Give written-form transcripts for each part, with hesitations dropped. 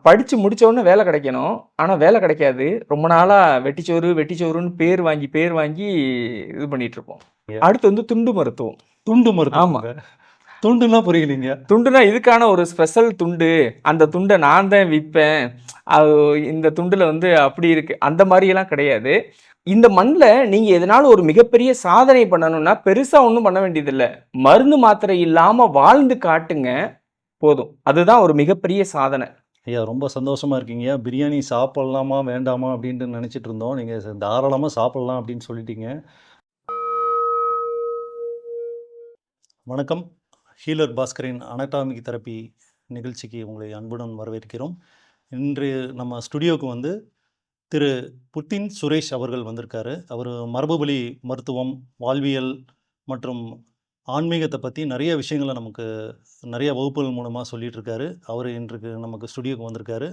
படிச்சு முடிச்ச உடனே வேலை கிடைக்கணும். ஆனா வேலை கிடைக்காது. ரொம்ப நாளா வெட்டிச்சோறு, வெட்டிச்சோறுன்னு பேர் வாங்கி இது பண்ணிட்டு இருப்போம். அடுத்து வந்து துண்டு மருத்துவம். துண்டு ஆமா. மருத்துவங்க. துண்டுன்னா புரியலைங்க. துண்டுனா இதுக்கான ஒரு ஸ்பெஷல் துண்டு. அந்த துண்ட நான் தான் விப்பேன். அது இந்த துண்டுல வந்து அப்படி இருக்கு. அந்த மாரியெல்லாம் கிடையாது. இந்த மண்ல நீங்க எதனாலும் ஒரு மிகப்பெரிய சாதனை பண்ணணும்னா, பெருசா ஒண்ணும் பண்ண வேண்டியதில்ல. மருந்து, மாத்திரை இல்லாம வாழ்ந்து காட்டுங்க போதும். அதுதான் ஒரு மிகப்பெரிய சாதனை. ஐயா ரொம்ப சந்தோஷமா இருக்கீங்க. பிரியாணி சாப்பிடலாமா, வேண்டாமா அப்படின்ட்டு நெனச்சிட்டு இருந்தோம். நீங்க தாராளமா சாப்பிடலாம் அப்படின்னு சொல்லிட்டீங்க. வணக்கம். ஹீலர் பாஸ்கரின் அனடாமிக் தெரப்பி நிகழ்ச்சிக்கு உங்களை அன்புடன் வரவேற்கிறோம். இன்று நம்ம ஸ்டுடியோவுக்கு வந்து திரு புத்தின் சுரேஷ் அவர்கள் வந்திருக்காரு. அவர் மரபுவழி மருத்துவம், வாழ்வியல் மற்றும் ஆன்மீகத்தை பற்றி நிறைய விஷயங்களை நமக்கு நிறைய வகுப்புகள் மூலமாக சொல்லிட்டு இருக்காரு. அவர் இன்றைக்கு நமக்கு ஸ்டுடியோவுக்கு வந்திருக்காரு.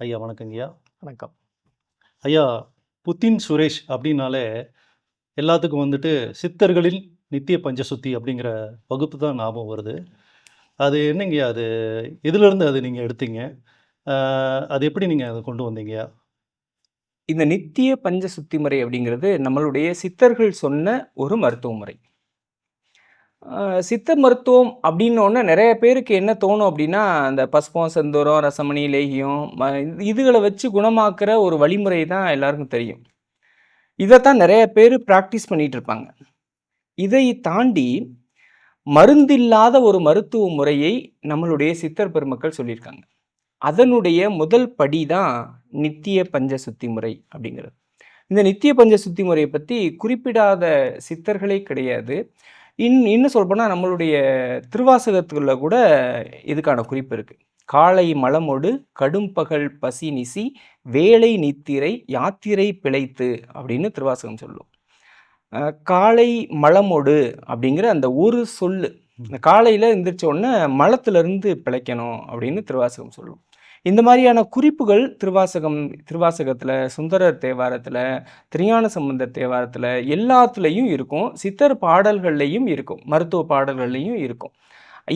ஐயா வணக்கங்கய்யா. வணக்கம். ஐயா, புத்தின் சுரேஷ் அப்படின்னாலே எல்லாத்துக்கும் வந்துட்டு சித்தர்களின் நித்திய பஞ்சசுத்தி அப்படிங்கிற வகுப்பு தான் ஞாபகம் வருது. அது என்னங்கய்யா, அது எதுலேருந்து அது நீங்கள் எடுத்தீங்க? அது எப்படி நீங்கள் அதை கொண்டு வந்தீங்க? இந்த நித்திய பஞ்ச சுத்தி முறை அப்படிங்கிறது நம்மளுடைய சித்தர்கள் சொன்ன ஒரு மருத்துவ முறை. சித்த மருத்துவம் அப்படின்னோடனே நிறைய பேருக்கு என்ன தோணும் அப்படின்னா, அந்த பஸ்பம், செந்தூரம், ரசமணி, லேகியம் இதுகள வச்சு குணமாக்குற ஒரு வழிமுறை தான் எல்லாருக்கும் தெரியும். இதத்தான் நிறைய பேர் பிராக்டிஸ் பண்ணிட்டு இருப்பாங்க. இதை தாண்டி மருந்தில்லாத ஒரு மருத்துவ முறையை நம்மளுடைய சித்தர் பெருமக்கள் சொல்லியிருக்காங்க. அதனுடைய முதல் படி தான் நித்திய பஞ்ச சுத்தி முறை அப்படிங்கிறது. இந்த நித்திய பஞ்ச சுத்தி முறையை பற்றி குறிப்பிடாத சித்தர்களே கிடையாது. இன்னும் சொல்லப்போனால் நம்மளுடைய திருவாசகத்துல கூட இதுக்கான குறிப்பு இருக்குது. காலை மலமொடு கடும்பகல் பசி நிசி வேலை நித்திரை யாத்திரை பிழைத்து அப்படின்னு திருவாசகம் சொல்லும். காலை மலமொடு அப்படிங்கிற அந்த ஒரு சொல்லு, இந்த காலையில் எந்திரிச்ச உடனே மலத்திலிருந்து பிழைக்கணும் அப்படின்னு திருவாசகம் சொல்லும். இந்த மாதிரியான குறிப்புகள் திருவாசகத்தில், சுந்தரர் தேவாரத்தில், திருஞான சம்பந்தர் தேவாரத்தில் எல்லாத்துலேயும் இருக்கும். சித்தர் பாடல்கள்லையும் இருக்கும், மருத்துவ பாடல்கள்லையும் இருக்கும்.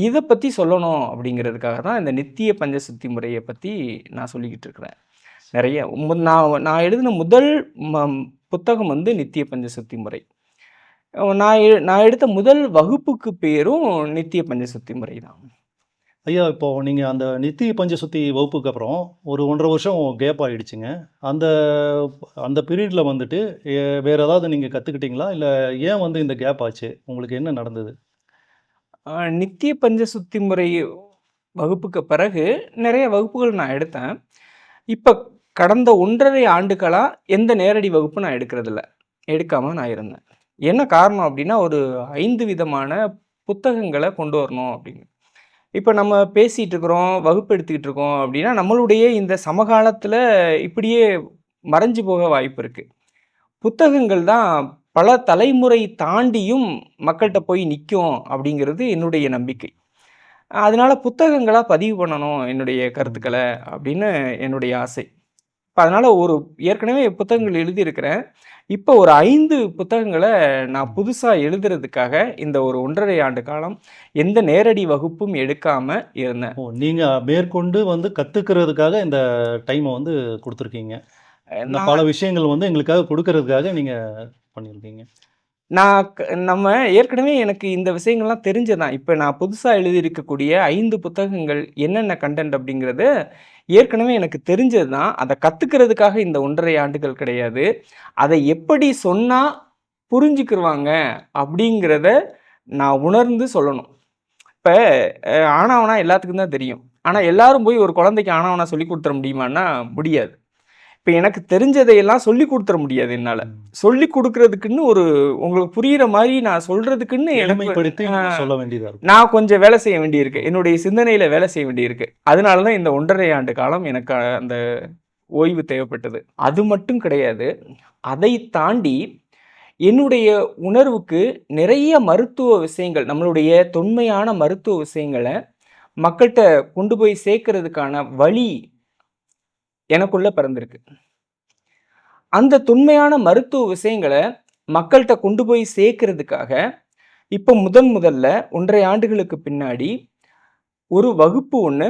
இதை பற்றி சொல்லணும் அப்படிங்கிறதுக்காக தான் இந்த நித்திய பஞ்சசுத்தி முறையை பற்றி நான் சொல்லிக்கிட்டு இருக்கிறேன். நிறைய நான் எழுதின முதல் புத்தகம் வந்து நித்திய பஞ்சசுத்தி முறை. நான் எடுத்த முதல் வகுப்புக்கு பேரும் நித்திய பஞ்சசுத்தி முறை தான். ஐயா, இப்போ நீங்கள் அந்த நித்திய பஞ்சசுத்தி வகுப்புக்கு அப்புறம் ஒரு 1.5 வருஷம் கேப் ஆகிடுச்சுங்க. அந்த அந்த பீரியடில் வந்துட்டு வேறு ஏதாவது நீங்கள் கற்றுக்கிட்டீங்களா? இல்லை ஏன் வந்து இந்த கேப் ஆச்சு? உங்களுக்கு என்ன நடந்தது? நித்திய பஞ்சசுத்தி முறை வகுப்புக்கு பிறகு நிறைய வகுப்புகள் நான் எடுத்தேன். இப்போ கடந்த 1.5 ஆண்டுகளாக எந்த நேரடி வகுப்பு நான் எடுக்காமல் நான் இருந்தேன். என்ன காரணம் அப்படின்னா, ஒரு 5 விதமான புத்தகங்களை கொண்டு வரணும் அப்படின்னு. இப்போ நம்ம பேசிகிட்டு இருக்கிறோம், வகுப்பு எடுத்துக்கிட்டு இருக்கோம் அப்படின்னா, நம்மளுடைய இந்த சமகாலத்தில் இப்படியே மறைஞ்சு போக வாய்ப்பு இருக்குது. புத்தகங்கள் தான் பல தலைமுறை தாண்டியும் மக்கள்கிட்ட போய் நிற்கும் அப்படிங்கிறது என்னுடைய நம்பிக்கை. அதனால புத்தகங்களாக பதிவு பண்ணணும் என்னுடைய கருத்துக்களை அப்படின்னு என்னுடைய ஆசை. இப்போ அதனால் ஏற்கனவே புத்தகங்கள் எழுதியிருக்கிறேன். இப்போ ஒரு 5 புத்தகங்களை நான் புதுசாக எழுதுறதுக்காக இந்த ஒரு 1.5 ஆண்டு காலம் எந்த நேரடி வகுப்பும் எடுக்காமல் இருந்தேன். நீங்கள் மேற்கொண்டு வந்து கற்றுக்கிறதுக்காக இந்த டைமை வந்து கொடுத்துருக்கீங்க. பல விஷயங்கள் வந்து எங்களுக்காக கொடுக்கறதுக்காக நீங்கள் பண்ணியிருக்கீங்க. நம்ம ஏற்கனவே எனக்கு இந்த விஷயங்கள்லாம் தெரிஞ்சதான். இப்போ நான் புதுசாக எழுதியிருக்கக்கூடிய 5 புத்தகங்கள் என்னென்ன கண்டென்ட் அப்படிங்கிறது ஏற்கனவே எனக்கு தெரிஞ்சது தான். அதை கற்றுக்கிறதுக்காக இந்த 1.5 ஆண்டுகள் கிடையாது. அதை எப்படி சொன்னால் புரிஞ்சுக்கிருவாங்க அப்படிங்கிறத நான் உணர்ந்து சொல்லணும். இப்போ ஆனாவனா எல்லாத்துக்கும் தான் தெரியும். ஆனால் எல்லாரும் போய் ஒரு குழந்தைக்கு ஆனாவனா சொல்லி கொடுத்துட முடியுமான்னா முடியாது. இப்போ எனக்கு தெரிஞ்சதையெல்லாம் சொல்லி கொடுத்துட முடியாது என்னால். சொல்லி கொடுக்கறதுக்குன்னு உங்களுக்கு புரிகிற மாதிரி நான் சொல்கிறதுக்குன்னு சொல்ல வேண்டியதாக இருக்கு. நான் கொஞ்சம் வேலை செய்ய வேண்டியிருக்கு. என்னுடைய சிந்தனையில் வேலை செய்ய வேண்டியிருக்கு. அதனால தான் இந்த 1.5 ஆண்டு காலம் எனக்கு அந்த ஓய்வு தேவைப்பட்டது. அது மட்டும் கிடையாது. அதை தாண்டி என்னுடைய உணர்வுக்கு நிறைய மருத்துவ விஷயங்கள், நம்மளுடைய தொன்மையான மருத்துவ விஷயங்களை மக்கள்கிட்ட கொண்டு போய் சேர்க்கறதுக்கான வழி எனக்குள்ள பிறந்திருக்கு. அந்த தொன்மையான மருத்துவ விஷயங்களை மக்கள்கிட்ட கொண்டு போய் சேர்க்கறதுக்காக இப்போ முதல்ல 1.5 ஆண்டுகளுக்கு பின்னாடி ஒரு வகுப்பு ஒன்று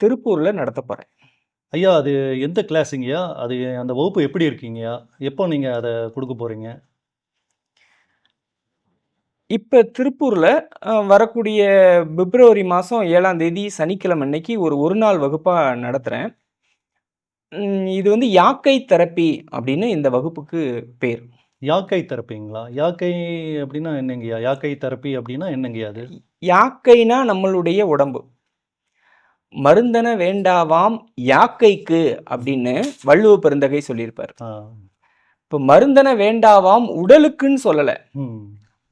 திருப்பூரில் நடத்த போகிறேன். ஐயா அது எந்த கிளாஸுங்கய்யா? அது அந்த வகுப்பு எப்படி இருக்குங்கய்யா? எப்போ நீங்க அத குடுக்க போறீங்க? இப்ப திருப்பூர்ல வரக்கூடிய பிப்ரவரி மாசம் 7ஆம் தேதி சனிக்கிழமை அன்னைக்கு ஒரு 1 நாள் வகுப்பா நடத்துறேன். இது வந்து யாக்கை தெரப்பி அப்படின்னு இந்த வகுப்புக்கு பேர். யாக்கை தெரப்பிங்களா? யாக்கை அப்படின்னா என்னங்கய்யா? யாக்கை தெரப்பி அப்படின்னா என்னங்கய்யா அது? யாக்கைனா நம்மளுடைய உடம்பு. மருந்தென வேண்டாவாம் யாக்கைக்கு அப்படின்னு வள்ளுவ பெருந்தகை சொல்லியிருப்பார். ஆ. இப்ப மருந்தென வேண்டாவாம் உடலுக்குன்னு சொல்லல. ம்.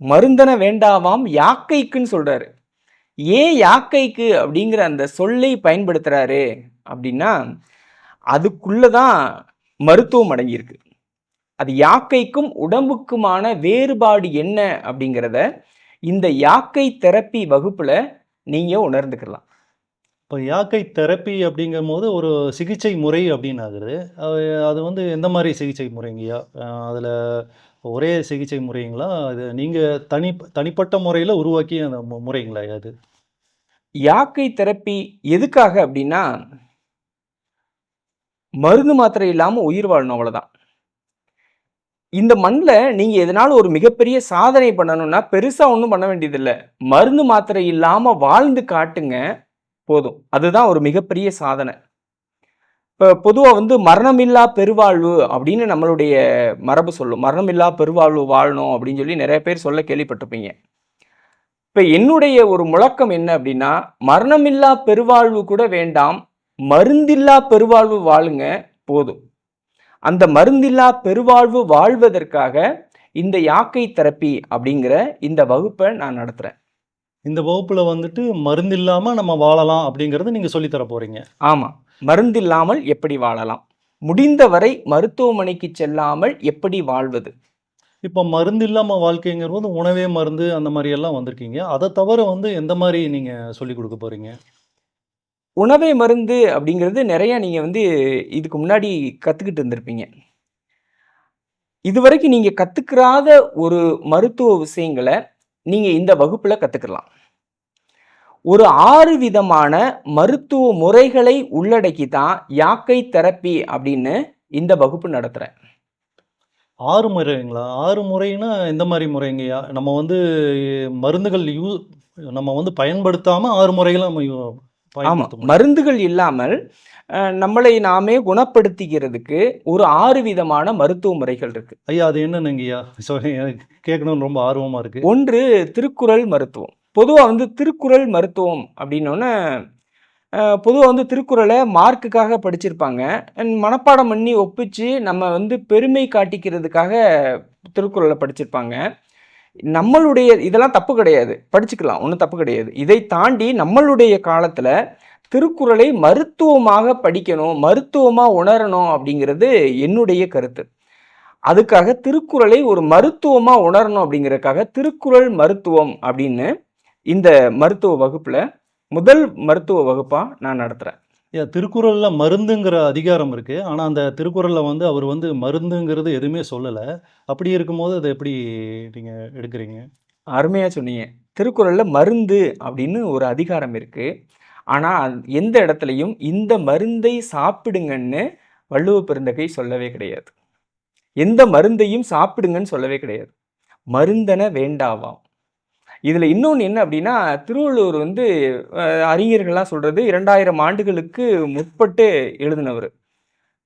மருந்தென வேண்டாவாம் யாக்கைக்குன்னு சொல்றாரு. ஏன் யாக்கைக்கு அப்படிங்கிற அந்த சொல்லை பயன்படுத்துறாரு அப்படின்னா, அதுக்குள்ள தான் மருத்துவம் அடங்கியிருக்கு. அது யாக்கைக்கும் உடம்புக்குமான வேறுபாடு என்ன அப்படிங்கிறத இந்த யாக்கை தெரப்பி வகுப்புல நீங்க உணர்ந்துக்கலாம். இப்ப யாக்கை தெரப்பி அப்படிங்கும்போது ஒரு சிகிச்சை முறை அப்படின்னு ஆகுது. அது அது வந்து எந்த மாரி சிகிச்சை முறைங்கய்யா? அதுல ஒரே சிகிச்சை முறைங்களா? அது நீங்க தனிப்பட்ட முறையில உருவாக்கிய அந்த முறைங்களாய்யா அது? யாக்கை தெரப்பி எதுக்காக அப்படின்னா, மருந்து மாத்திரை இல்லாம உயிர் வாழணும் அவ்வளவுதான். இந்த மண்ல நீங்க எதனாலும் ஒரு மிகப்பெரிய சாதனை பண்ணணும்னா, பெருசா ஒண்ணும் பண்ண வேண்டியதில்ல. மருந்து மாத்திரை இல்லாம வாழ்ந்து காட்டுங்க போதும். அதுதான் ஒரு மிகப்பெரிய சாதனை. இப்ப பொதுவா வந்து மரணமில்லா பெருவாழ்வு அப்படின்னு நம்மளுடைய மரபு சொல்லும். மரணமில்லா பெருவாழ்வு வாழணும் அப்படின்னு சொல்லி நெறைய பேர் சொல்ல கேள்விப்பட்டிருப்பீங்க. இப்ப என்னுடைய ஒரு முழக்கம் என்ன அப்படின்னா, மரணமில்லா பெருவாழ்வு கூட வேண்டாம். மருந்தில்லா பெருவாழ்வு வாழுங்க போதும். அந்த மருந்தில்லா பெருவாழ்வு வாழ்வதற்காக இந்த யாக்கை தெரப்பி அப்படிங்கிற இந்த வகுப்ப நான் நடத்துறேன். இந்த வகுப்புல வந்துட்டு மருந்தில்லாம நம்ம வாழலாம் அப்படிங்கிறத நீங்க சொல்லி தர போறீங்க. ஆமா. மருந்தில்லாமல் எப்படி வாழலாம்? முடிந்தவரை மருத்துவமனைக்கு செல்லாமல் எப்படி வாழ்வது? இப்ப மருந்தில்லாம வாழ்க்கைங்கிறபோது உணவே மருந்து அந்த மாரி எல்லாம் வந்திருக்கீங்க. அத தவிர வந்து எந்த மாரி நீங்க சொல்லிக் குடுக்க போறீங்க? உணவே மருந்து அப்படிங்கிறது நெறைய நீங்க வந்து இதுக்கு முன்னாடி கத்துக்கிட்டு இருந்திருப்பீங்க. இதுவரைக்கும் நீங்க கத்துக்கிறாத ஒரு மருத்துவ விஷயங்கள நீங்க இந்த வகுப்புல கத்துக்கலாம். ஒரு 6 விதமான மருத்துவ முறைகளை உள்ளடக்கி தான் யாக்கை தெரப்பி அப்படின்னு இந்த வகுப்பு நடத்துறேன். 6 முறைங்களா? 6 முறைன்னா எந்த மாரி முறைங்கய்யா? நம்ம வந்து மருந்துகள் நம்ம வந்து பயன்படுத்தாம 6 முறைகள நம்ம ஆமா. பயன்படுத்த முடியும். மருந்துகள் இல்லாமல் நம்மளை நாமே குணப்படுத்திக்கிறதுக்கு ஒரு 6 விதமான மருத்துவ முறைகள் இருக்கு. ஐயா அது என்னன்னுங்கய்யா? எனக்கு கேட்கணும்னு ரொம்ப ஆர்வமா இருக்கு. 1 திருக்குறள் மருத்துவம். பொதுவா வந்து திருக்குறள் மருத்துவம் அப்படின்னோன, பொதுவா வந்து திருக்குறள மார்க்குக்காக படிச்சிருப்பாங்க. மனப்பாடம் பண்ணி ஒப்பிச்சு நம்ம வந்து பெருமை காட்டிக்கிறதுக்காக திருக்குறள படிச்சிருப்பாங்க. நம்மளுடைய இதெல்லாம் தப்பு கிடையாது. படிச்சுக்கலாம். ஒண்ணும் தப்பு கிடையாது. இதை தாண்டி நம்மளுடைய காலத்துல திருக்குறளை மருத்துவமாக படிக்கணும், மருத்துவமா உணரணும் அப்படிங்கிறது என்னுடைய கருத்து. அதுக்காக திருக்குறளை ஒரு மருத்துவமா உணரணும் அப்படிங்கிறதுக்காக திருக்குறள் மருத்துவம் அப்படின்னு இந்த மருத்துவ வகுப்புல முதல் மருத்துவ வகுப்பா நான் நடத்துறேன். ஐயா திருக்குறள்ல மருந்துங்கிற அதிகாரம் இருக்கு. ஆனா அந்த திருக்குறள்ல வந்து அவர் வந்து மருந்துங்கிறது எதுவுமே சொல்லல. அப்படி இருக்கும்போது அத எப்படி நீங்க எடுக்குறீங்க? அருமையா சொன்னீங்க. திருக்குறள்ல மருந்து அப்படின்னு ஒரு அதிகாரம் இருக்கு. ஆனா எந்த இடத்துலயும் இந்த மருந்தை சாப்பிடுங்கன்னு வள்ளுவ பெருந்தகை சொல்லவே கிடையாது. எந்த மருந்தையும் சாப்பிடுங்கன்னு சொல்லவே கிடையாது. மருந்தென வேண்டாவாம். இதுல இன்னொன்னு என்ன அப்படின்னா, திருவள்ளுவர் வந்து அறிஞர்கள்லாம் சொல்றது 2000 ஆண்டுகளுக்கு முற்பட்டு எழுதினவரு.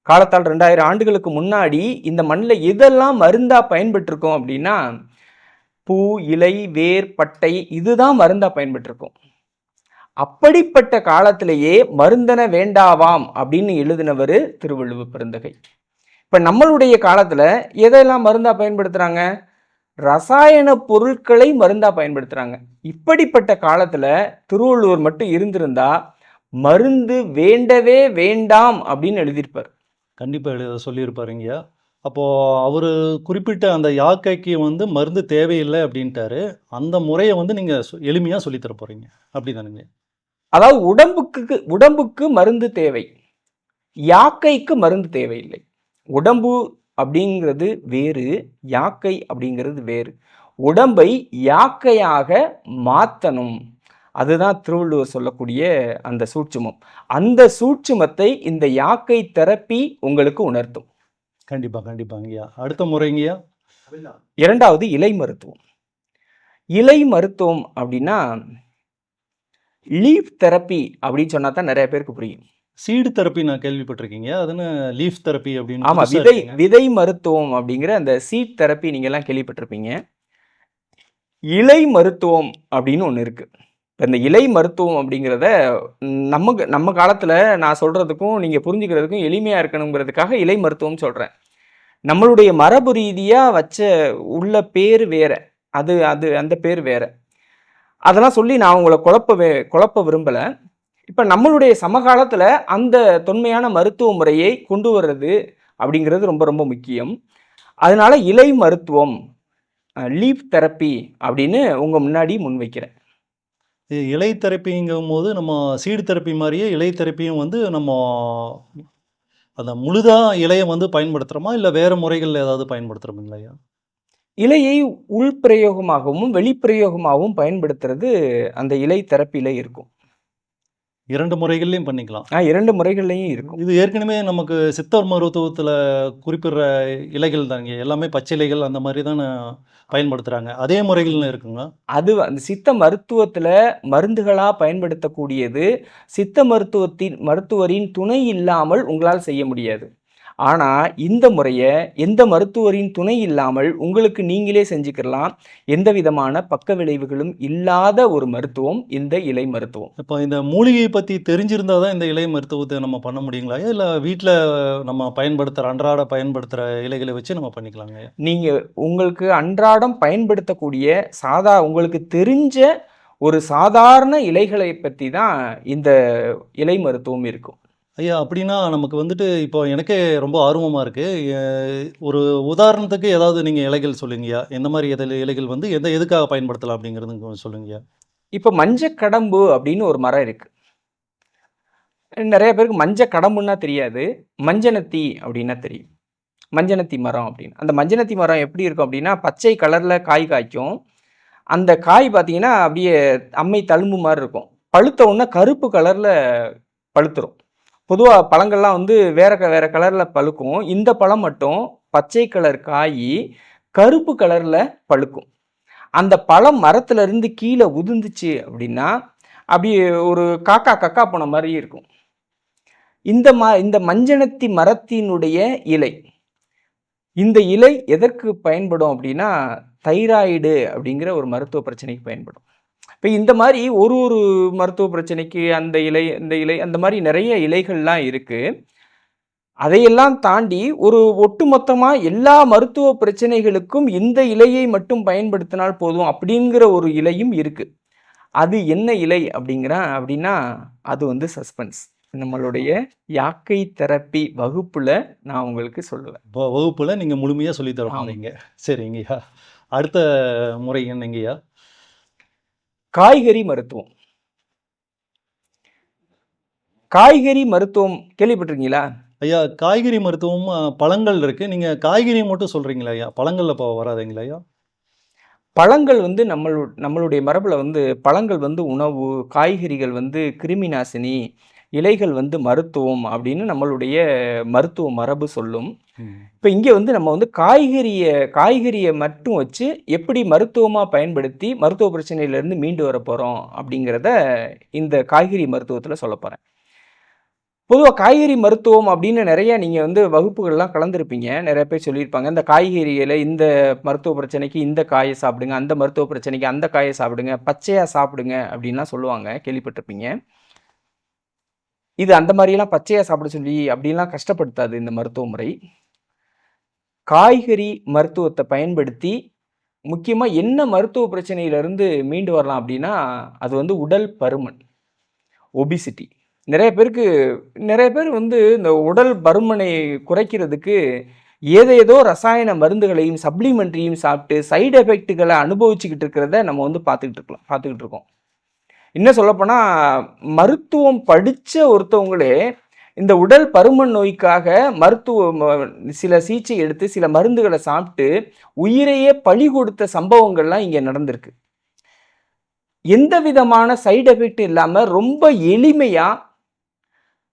காலத்தால் 2000 ஆண்டுகளுக்கு முன்னாடி இந்த மண்ல எதெல்லாம் மருந்தா பயன்பட்டுருக்கும் அப்படின்னா, பூ, இலை, வேர், பட்டை இதுதான் மருந்தா பயன்பட்டுருக்கும். அப்படிப்பட்ட காலத்திலேயே மருந்தென வேண்டாவாம் அப்படின்னு எழுதினவரு திருவள்ளுவ பெருந்தகை. இப்ப நம்மளுடைய காலத்துல எதெல்லாம் மருந்தா பயன்படுத்துறாங்க? ரசாயன பொருட்களை மருந்தா பயன்படுத்துறாங்க. இப்படிப்பட்ட காலத்துல திருவள்ளுவர் மட்டும் இருந்திருந்தா, மருந்து வேண்டவே வேண்டாம் அப்படின்னு எழுதியிருப்பார். கண்டிப்பா சொல்லியிருப்பாருங்கய்யா. அப்போ அவரு குறிப்பிட்ட அந்த யாக்கைக்கு வந்து மருந்து தேவையில்ல அப்படின்ட்டாரு. அந்த முறைய வந்து நீங்க எளிமையா சொல்லி தர போறீங்க. அப்படிதானங்க? அதாவது உடம்புக்கு மருந்து தேவை. யாக்கைக்கு மருந்து தேவையில்லை. உடம்பு அப்படிங்கிறது வேறு, யாக்கை அப்படிங்கிறது வேறு. உடம்பை யாக்கையாக மாத்தணும். அதுதான் திருவள்ளுவர் சொல்லக்கூடிய அந்த சூட்சுமம். அந்த சூட்சுமத்தை இந்த யாக்கை தெரப்பி உங்களுக்கு உணர்த்தும். கண்டிப்பா, கண்டிப்பாங்கய்யா. அடுத்த முறைங்கய்யா? 2வது இலை மருத்துவம். இலை மருத்துவம் அப்படின்னா, லீஃப் தெரப்பி அப்படின்னு சொன்னா தான் நெறைய பேருக்கு புரியும். சீடு தெரப்பி நான் கேள்விப்பட்டிருக்கீங்க. அது என்ன லீஃப் தெரப்பி அப்படின்னு ஆமா. புதுசா இருக்குங்க. விதை மருத்துவம் அப்படிங்கிற அந்த சீட் தெரப்பி நீங்கலாம் கேள்விப்பட்டிருப்பீங்க. இலை மருத்துவம் அப்படின்னு ஒண்ணு இருக்கு. இந்த இலை மருத்துவம் அப்படிங்கிறத நம்ம காலத்துல நான் சொல்றதுக்கும், நீங்க புரிஞ்சுக்கிறதுக்கும் எளிமையா இருக்கணுங்கிறதுக்காக இலை மருத்துவம் சொல்றேன். நம்மளுடைய மரபு ரீதியா வச்ச உள்ள பேரு வேற. அது அது அந்த பேரு வேற. அதெல்லாம் சொல்லி நான் உங்கள குழப்ப விரும்பல. இப்ப நம்மளுடைய சமகாலத்துல அந்த தொன்மையான மருத்துவ முறையை கொண்டு வர்றது அப்படிங்கிறது ரொம்ப ரொம்ப முக்கியம். அதனால இலை மருத்துவம், லீஃப் தெரப்பி அப்படின்னு உங்க முன்னாடி முன்வைக்கிறேன். இலை தெரப்பிங்கும்போது நம்ம சீடு தெரப்பி மாரியே இலை தெரப்பியும் வந்து நம்ம அத முழுதா இலைய வந்து பயன்படுத்துறோமா? இல்ல வேற முறைகள்ல ஏதாவது பயன்படுத்துறோமுங்களாய்யா? இலையை உள்பிரயோகமாகவும், வெளிப்பிரயோகமாகவும் பயன்படுத்துறது அந்த இலை தெரப்பில இருக்கும். 2 முறைகள்லயும் பண்ணிக்கலாம். 2 முறைகள்லயும் இருக்கும். இது ஏற்கனவே நமக்கு சித்தர் மருத்துவத்துல குறிப்பிடுற இலைகள் தாங்க. எல்லாமே பச்சை இலைகள் அந்த மாரி தான பயன்படுத்துறாங்க. அதே முறைகள்ல இருக்குங்களா? அது அந்த சித்த மருத்துவத்துல மருந்துகளா பயன்படுத்தக்கூடியது, சித்த மருத்துவரின் துணை இல்லாமல் உங்களால் செய்ய முடியாது. ஆனா, இந்த முறைய எந்த மருத்துவரின் துணை இல்லாமல் உங்களுக்கு நீங்களே செஞ்சுக்கலாம். எந்த விதமான பக்க விளைவுகளும் இல்லாத ஒரு மருத்துவம் இந்த இலை மருத்துவம். இப்ப இந்த மூலிகை பத்தி தெரிஞ்சிருந்தா தான் இந்த இலை மருத்துவத்த நம்ம பண்ண முடியுங்களாய்யா? இல்ல வீட்ல நம்ம அன்றாட பயன்படுத்துற இலைகள வச்சு நம்ம பண்ணிக்கலாங்கய்யா? நீங்க உங்களுக்கு அன்றாடம் பயன்படுத்தக்கூடிய உங்களுக்கு தெரிஞ்ச ஒரு சாதாரண இலைகளை பத்தி தான் இந்த இலை மருத்துவம் இருக்கும். ஐயா, அப்படின்னா நமக்கு வந்துட்டு இப்போ எனக்கே ரொம்ப ஆர்வமா இருக்கு. எ ஒரு உதாரணத்துக்கு ஏதாவது நீங்க இலைகள் சொல்லுங்கய்யா. எந்த மாரி இலைகள் வந்து எதுக்காக பயன்படுத்தலாம் அப்படிங்கிறது கொஞ்சம் சொல்லுங்கய்யா. இப்ப மஞ்சக்கடம்பு அப்படின்னு ஒரு மரம் இருக்கு. நெறைய பேருக்கு மஞ்சக்கடம்புன்னா தெரியாது. மஞ்சனத்தி அப்படின்னா தெரியும். மஞ்சனத்தி மரம் அப்படின்னு. அந்த மஞ்சனத்தி மரம் எப்படி இருக்கும் அப்படின்னா, பச்சை கலர்ல காய் காய்க்கும். அந்த காய் பார்த்தீங்கன்னா, அப்படியே அம்மை தழும்பு மாரி இருக்கும். பழுத்த உடனே கருப்பு கலர்ல பழுத்துரும். பொதுவா பழங்கள்லாம் வந்து வேற கலர்ல பழுக்கும். இந்த பழம் மட்டும் பச்சை கலர் காயி, கருப்பு கலர்ல பழுக்கும். அந்த பழம் மரத்துல இருந்து கீழ உதிர்ந்துச்சு அப்படின்னா, அப்படியே ஒரு கக்கா போன மாரி இருக்கும். இந்த மஞ்சனத்தி மரத்தினுடைய இலை. இந்த இலை எதற்கு பயன்படும் அப்படின்னா, தைராய்டு அப்படிங்கிற ஒரு மருத்துவ பிரச்சனைக்கு பயன்படும். இப்ப இந்த மாரி ஒரு மருத்துவ பிரச்சனைக்கு அந்த இலை, இந்த இலை அந்த மாரி நெறைய இலைகள்லாம் இருக்கு. அதையெல்லாம் தாண்டி ஒரு ஒட்டுமொத்தமா எல்லா மருத்துவ பிரச்சனைகளுக்கும் இந்த இலையை மட்டும் பயன்படுத்தினால் போதும் அப்படிங்கிற ஒரு இலையும் இருக்கு. அது என்ன இலை அப்படின்னா, அது வந்து சஸ்பென்ஸ். நம்மளுடைய யாக்கை தெரப்பி வகுப்புல நான் உங்களுக்கு சொல்லுவேன். வகுப்புல நீங்க முழுமையா சொல்லி தர ஆமா. போறீங்க. சரிங்கய்யா. அடுத்த முறை என்னங்கய்யா? காய்கறி மருத்துவம். காய்கறி மருத்துவம் கேள்விப்பட்டிருக்கீங்களா? ஐயா, காய்கறி மருத்துவம் பழங்கள் இருக்கு. நீங்க காய்கறி மட்டும் சொல்றீங்களா ஐயா? பழங்கள்ல வராதுங்களா ஐயா? பழங்கள் வந்து நம்மளுடைய மரபுல வந்து பழங்கள் வந்து உணவு, காய்கறிகள் வந்து கிருமி நாசினி, இலைகள் வந்து மருத்துவம் அப்படின்னு நம்மளுடைய மருத்துவ மரபு சொல்லும். ம். இப்ப இங்க வந்து நம்ம வந்து காய்கறிய மட்டும் வச்சு எப்படி மருத்துவமா பயன்படுத்தி மருத்துவ பிரச்சனையிலிருந்து மீண்டு வரப்போறோம் அப்படிங்கிறத இந்த காய்கறி மருத்துவத்துல சொல்லப்போறேன். பொதுவா காய்கறி மருத்துவம் அப்படின்னு நெறைய நீங்க வந்து வகுப்புகள்லாம் கலந்திருப்பீங்க. நெறைய பேர் சொல்லியிருப்பாங்க. இந்த காய்கறிகள இந்த மருத்துவ பிரச்சனைக்கு இந்த காய சாப்பிடுங்க, அந்த மருத்துவ பிரச்சனைக்கு அந்த காய சாப்பிடுங்க, பச்சையா சாப்பிடுங்க அப்படின்லாம் சொல்லுவாங்க. கேள்விப்பட்டிருப்பீங்க. இது அந்த மாரியெல்லாம் பச்சையா சாப்பிட சொல்லி அப்படின்லாம் கஷ்டப்படுத்தாது இந்த மருத்துவ முறை. காய்கறி மருத்துவத்த பயன்படுத்தி முக்கியமா என்ன மருத்துவ பிரச்சனையிலிருந்து மீண்டு வரலாம் அப்படின்னா, அது வந்து உடல் பருமன், ஒபிசிட்டி. நெறைய பேர் வந்து இந்த உடல் பருமனை குறைக்கிறதுக்கு ஏதேதோ ரசாயன மருந்துகளையும், சப்ளிமெண்ட்ரியும் சாப்பிட்டு சைடு எஃபெக்ட்டுகள அனுபவிச்சுக்கிட்டு இருக்கிறத நம்ம வந்து பார்த்துக்கிட்டு இருக்கோம். இன்னும் சொல்லப்போனா, மருத்துவம் படிச்ச ஒருத்தவங்களே இந்த உடல் பருமன் நோய்க்காக சில சிகிச்சை எடுத்து, சில மருந்துகள சாப்பிட்டு உயிரையே பலி கொடுத்த சம்பவங்கள்லாம் இங்க நடந்திருக்கு. எந்த விதமான சைடு எஃபெக்ட் இல்லாம ரொம்ப எளிமையா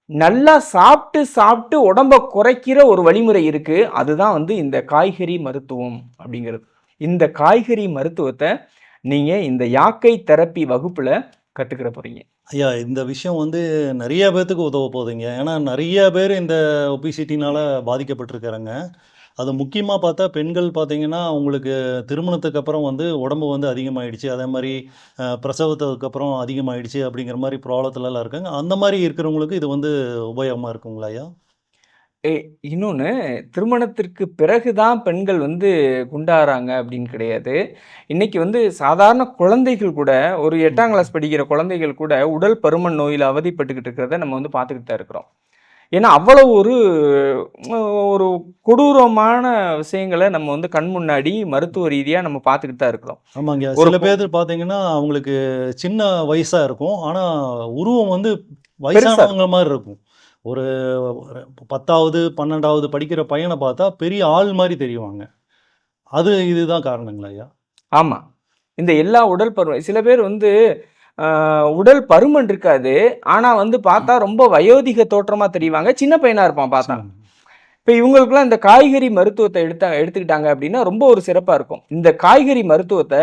நல்லா சாப்பிட்டு சாப்பிட்டு உடம்ப குறைக்கிற ஒரு வழிமுறை இருக்கு. அதுதான் வந்து இந்த காய்கறி மருத்துவம் அப்படிங்கிறது. இந்த காய்கறி மருத்துவத்தை நீங்க இந்த யாக்கை தெரப்பி வகுப்புல கத்துக்கிற போறீங்க. ஐயா, இந்த விஷயம் வந்து நெறைய பேத்துக்கு உதவ போகுதுங்க. ஏன்னா நெறைய பேர் இந்த ஒபிசிட்டினால பாதிக்கப்பட்டிருக்காங்க. அது முக்கியமா பார்த்தா பெண்கள் பார்த்தீங்கன்னா, அவங்களுக்கு திருமணத்துக்கு அப்புறம் வந்து உடம்பு வந்து அதிகமாயிடுச்சு. அதே மாரி பிரசவத்துக்கு அப்புறம் அதிகமாயிடுச்சு அப்படிங்கிற மாரி ப்ராப்ளத்துலலாம் இருக்காங்க. அந்த மாரி இருக்கிறவங்களுக்கு இது வந்து உபயோகமா இருக்குங்களா ஐயா? எ இன்னொன்னு, திருமணத்திற்கு பிறகு தான் பெண்கள் வந்து குண்டாகுறாங்க அப்படின்னு கிடையாது. இன்னைக்கு வந்து சாதாரண குழந்தைகள் கூட, ஒரு 8ஆம் ம். கிளாஸ் படிக்கிற குழந்தைகள் கூட உடல் பருமன் நோயில அவதிப்பட்டுக்கிட்டு இருக்கிறத நம்ம வந்து பார்த்துக்கிட்டு தான் இருக்கிறோம். ஏன்னா, அவ்வளவு ஒரு ஒரு கொடூரமான விஷயங்கள நம்ம வந்து கண் முன்னாடி மருத்துவ ரீதியா நம்ம பார்த்துக்கிட்டு தான் இருக்கிறோம். ஆமாங்க. ஒரு சில பேர் பார்த்தீங்கன்னா, அவங்களுக்கு சின்ன வயசா இருக்கும். ஆனா, உருவம் வந்து பெருசா இருக்கும். வயசானவங்க மாரி இருக்கும். ஒரு 10வது, 12வது படிக்கிற பையன பார்த்தா, பெரிய ஆள் மாரி தெரிவாங்க. இதுதான் காரணங்களா ஐயா? ஆமா. இந்த எல்லா உடல் பருமன் சில பேர் வந்து அ உடல் பருமன் இருக்காது. ஆனா வந்து பார்த்தா ரொம்ப வயோதிக தோற்றமா தெரிவாங்க. சின்ன பையனா இருப்பான் பார்த்தா. சின்ன இப்ப இவங்களுக்கெல்லாம் இந்த காய்கறி மருத்துவத்த எடுத்துக்கிட்டாங்க அப்படின்னா, ரொம்ப ஒரு சிறப்பா இருக்கும். இந்த காய்கறி மருத்துவத்த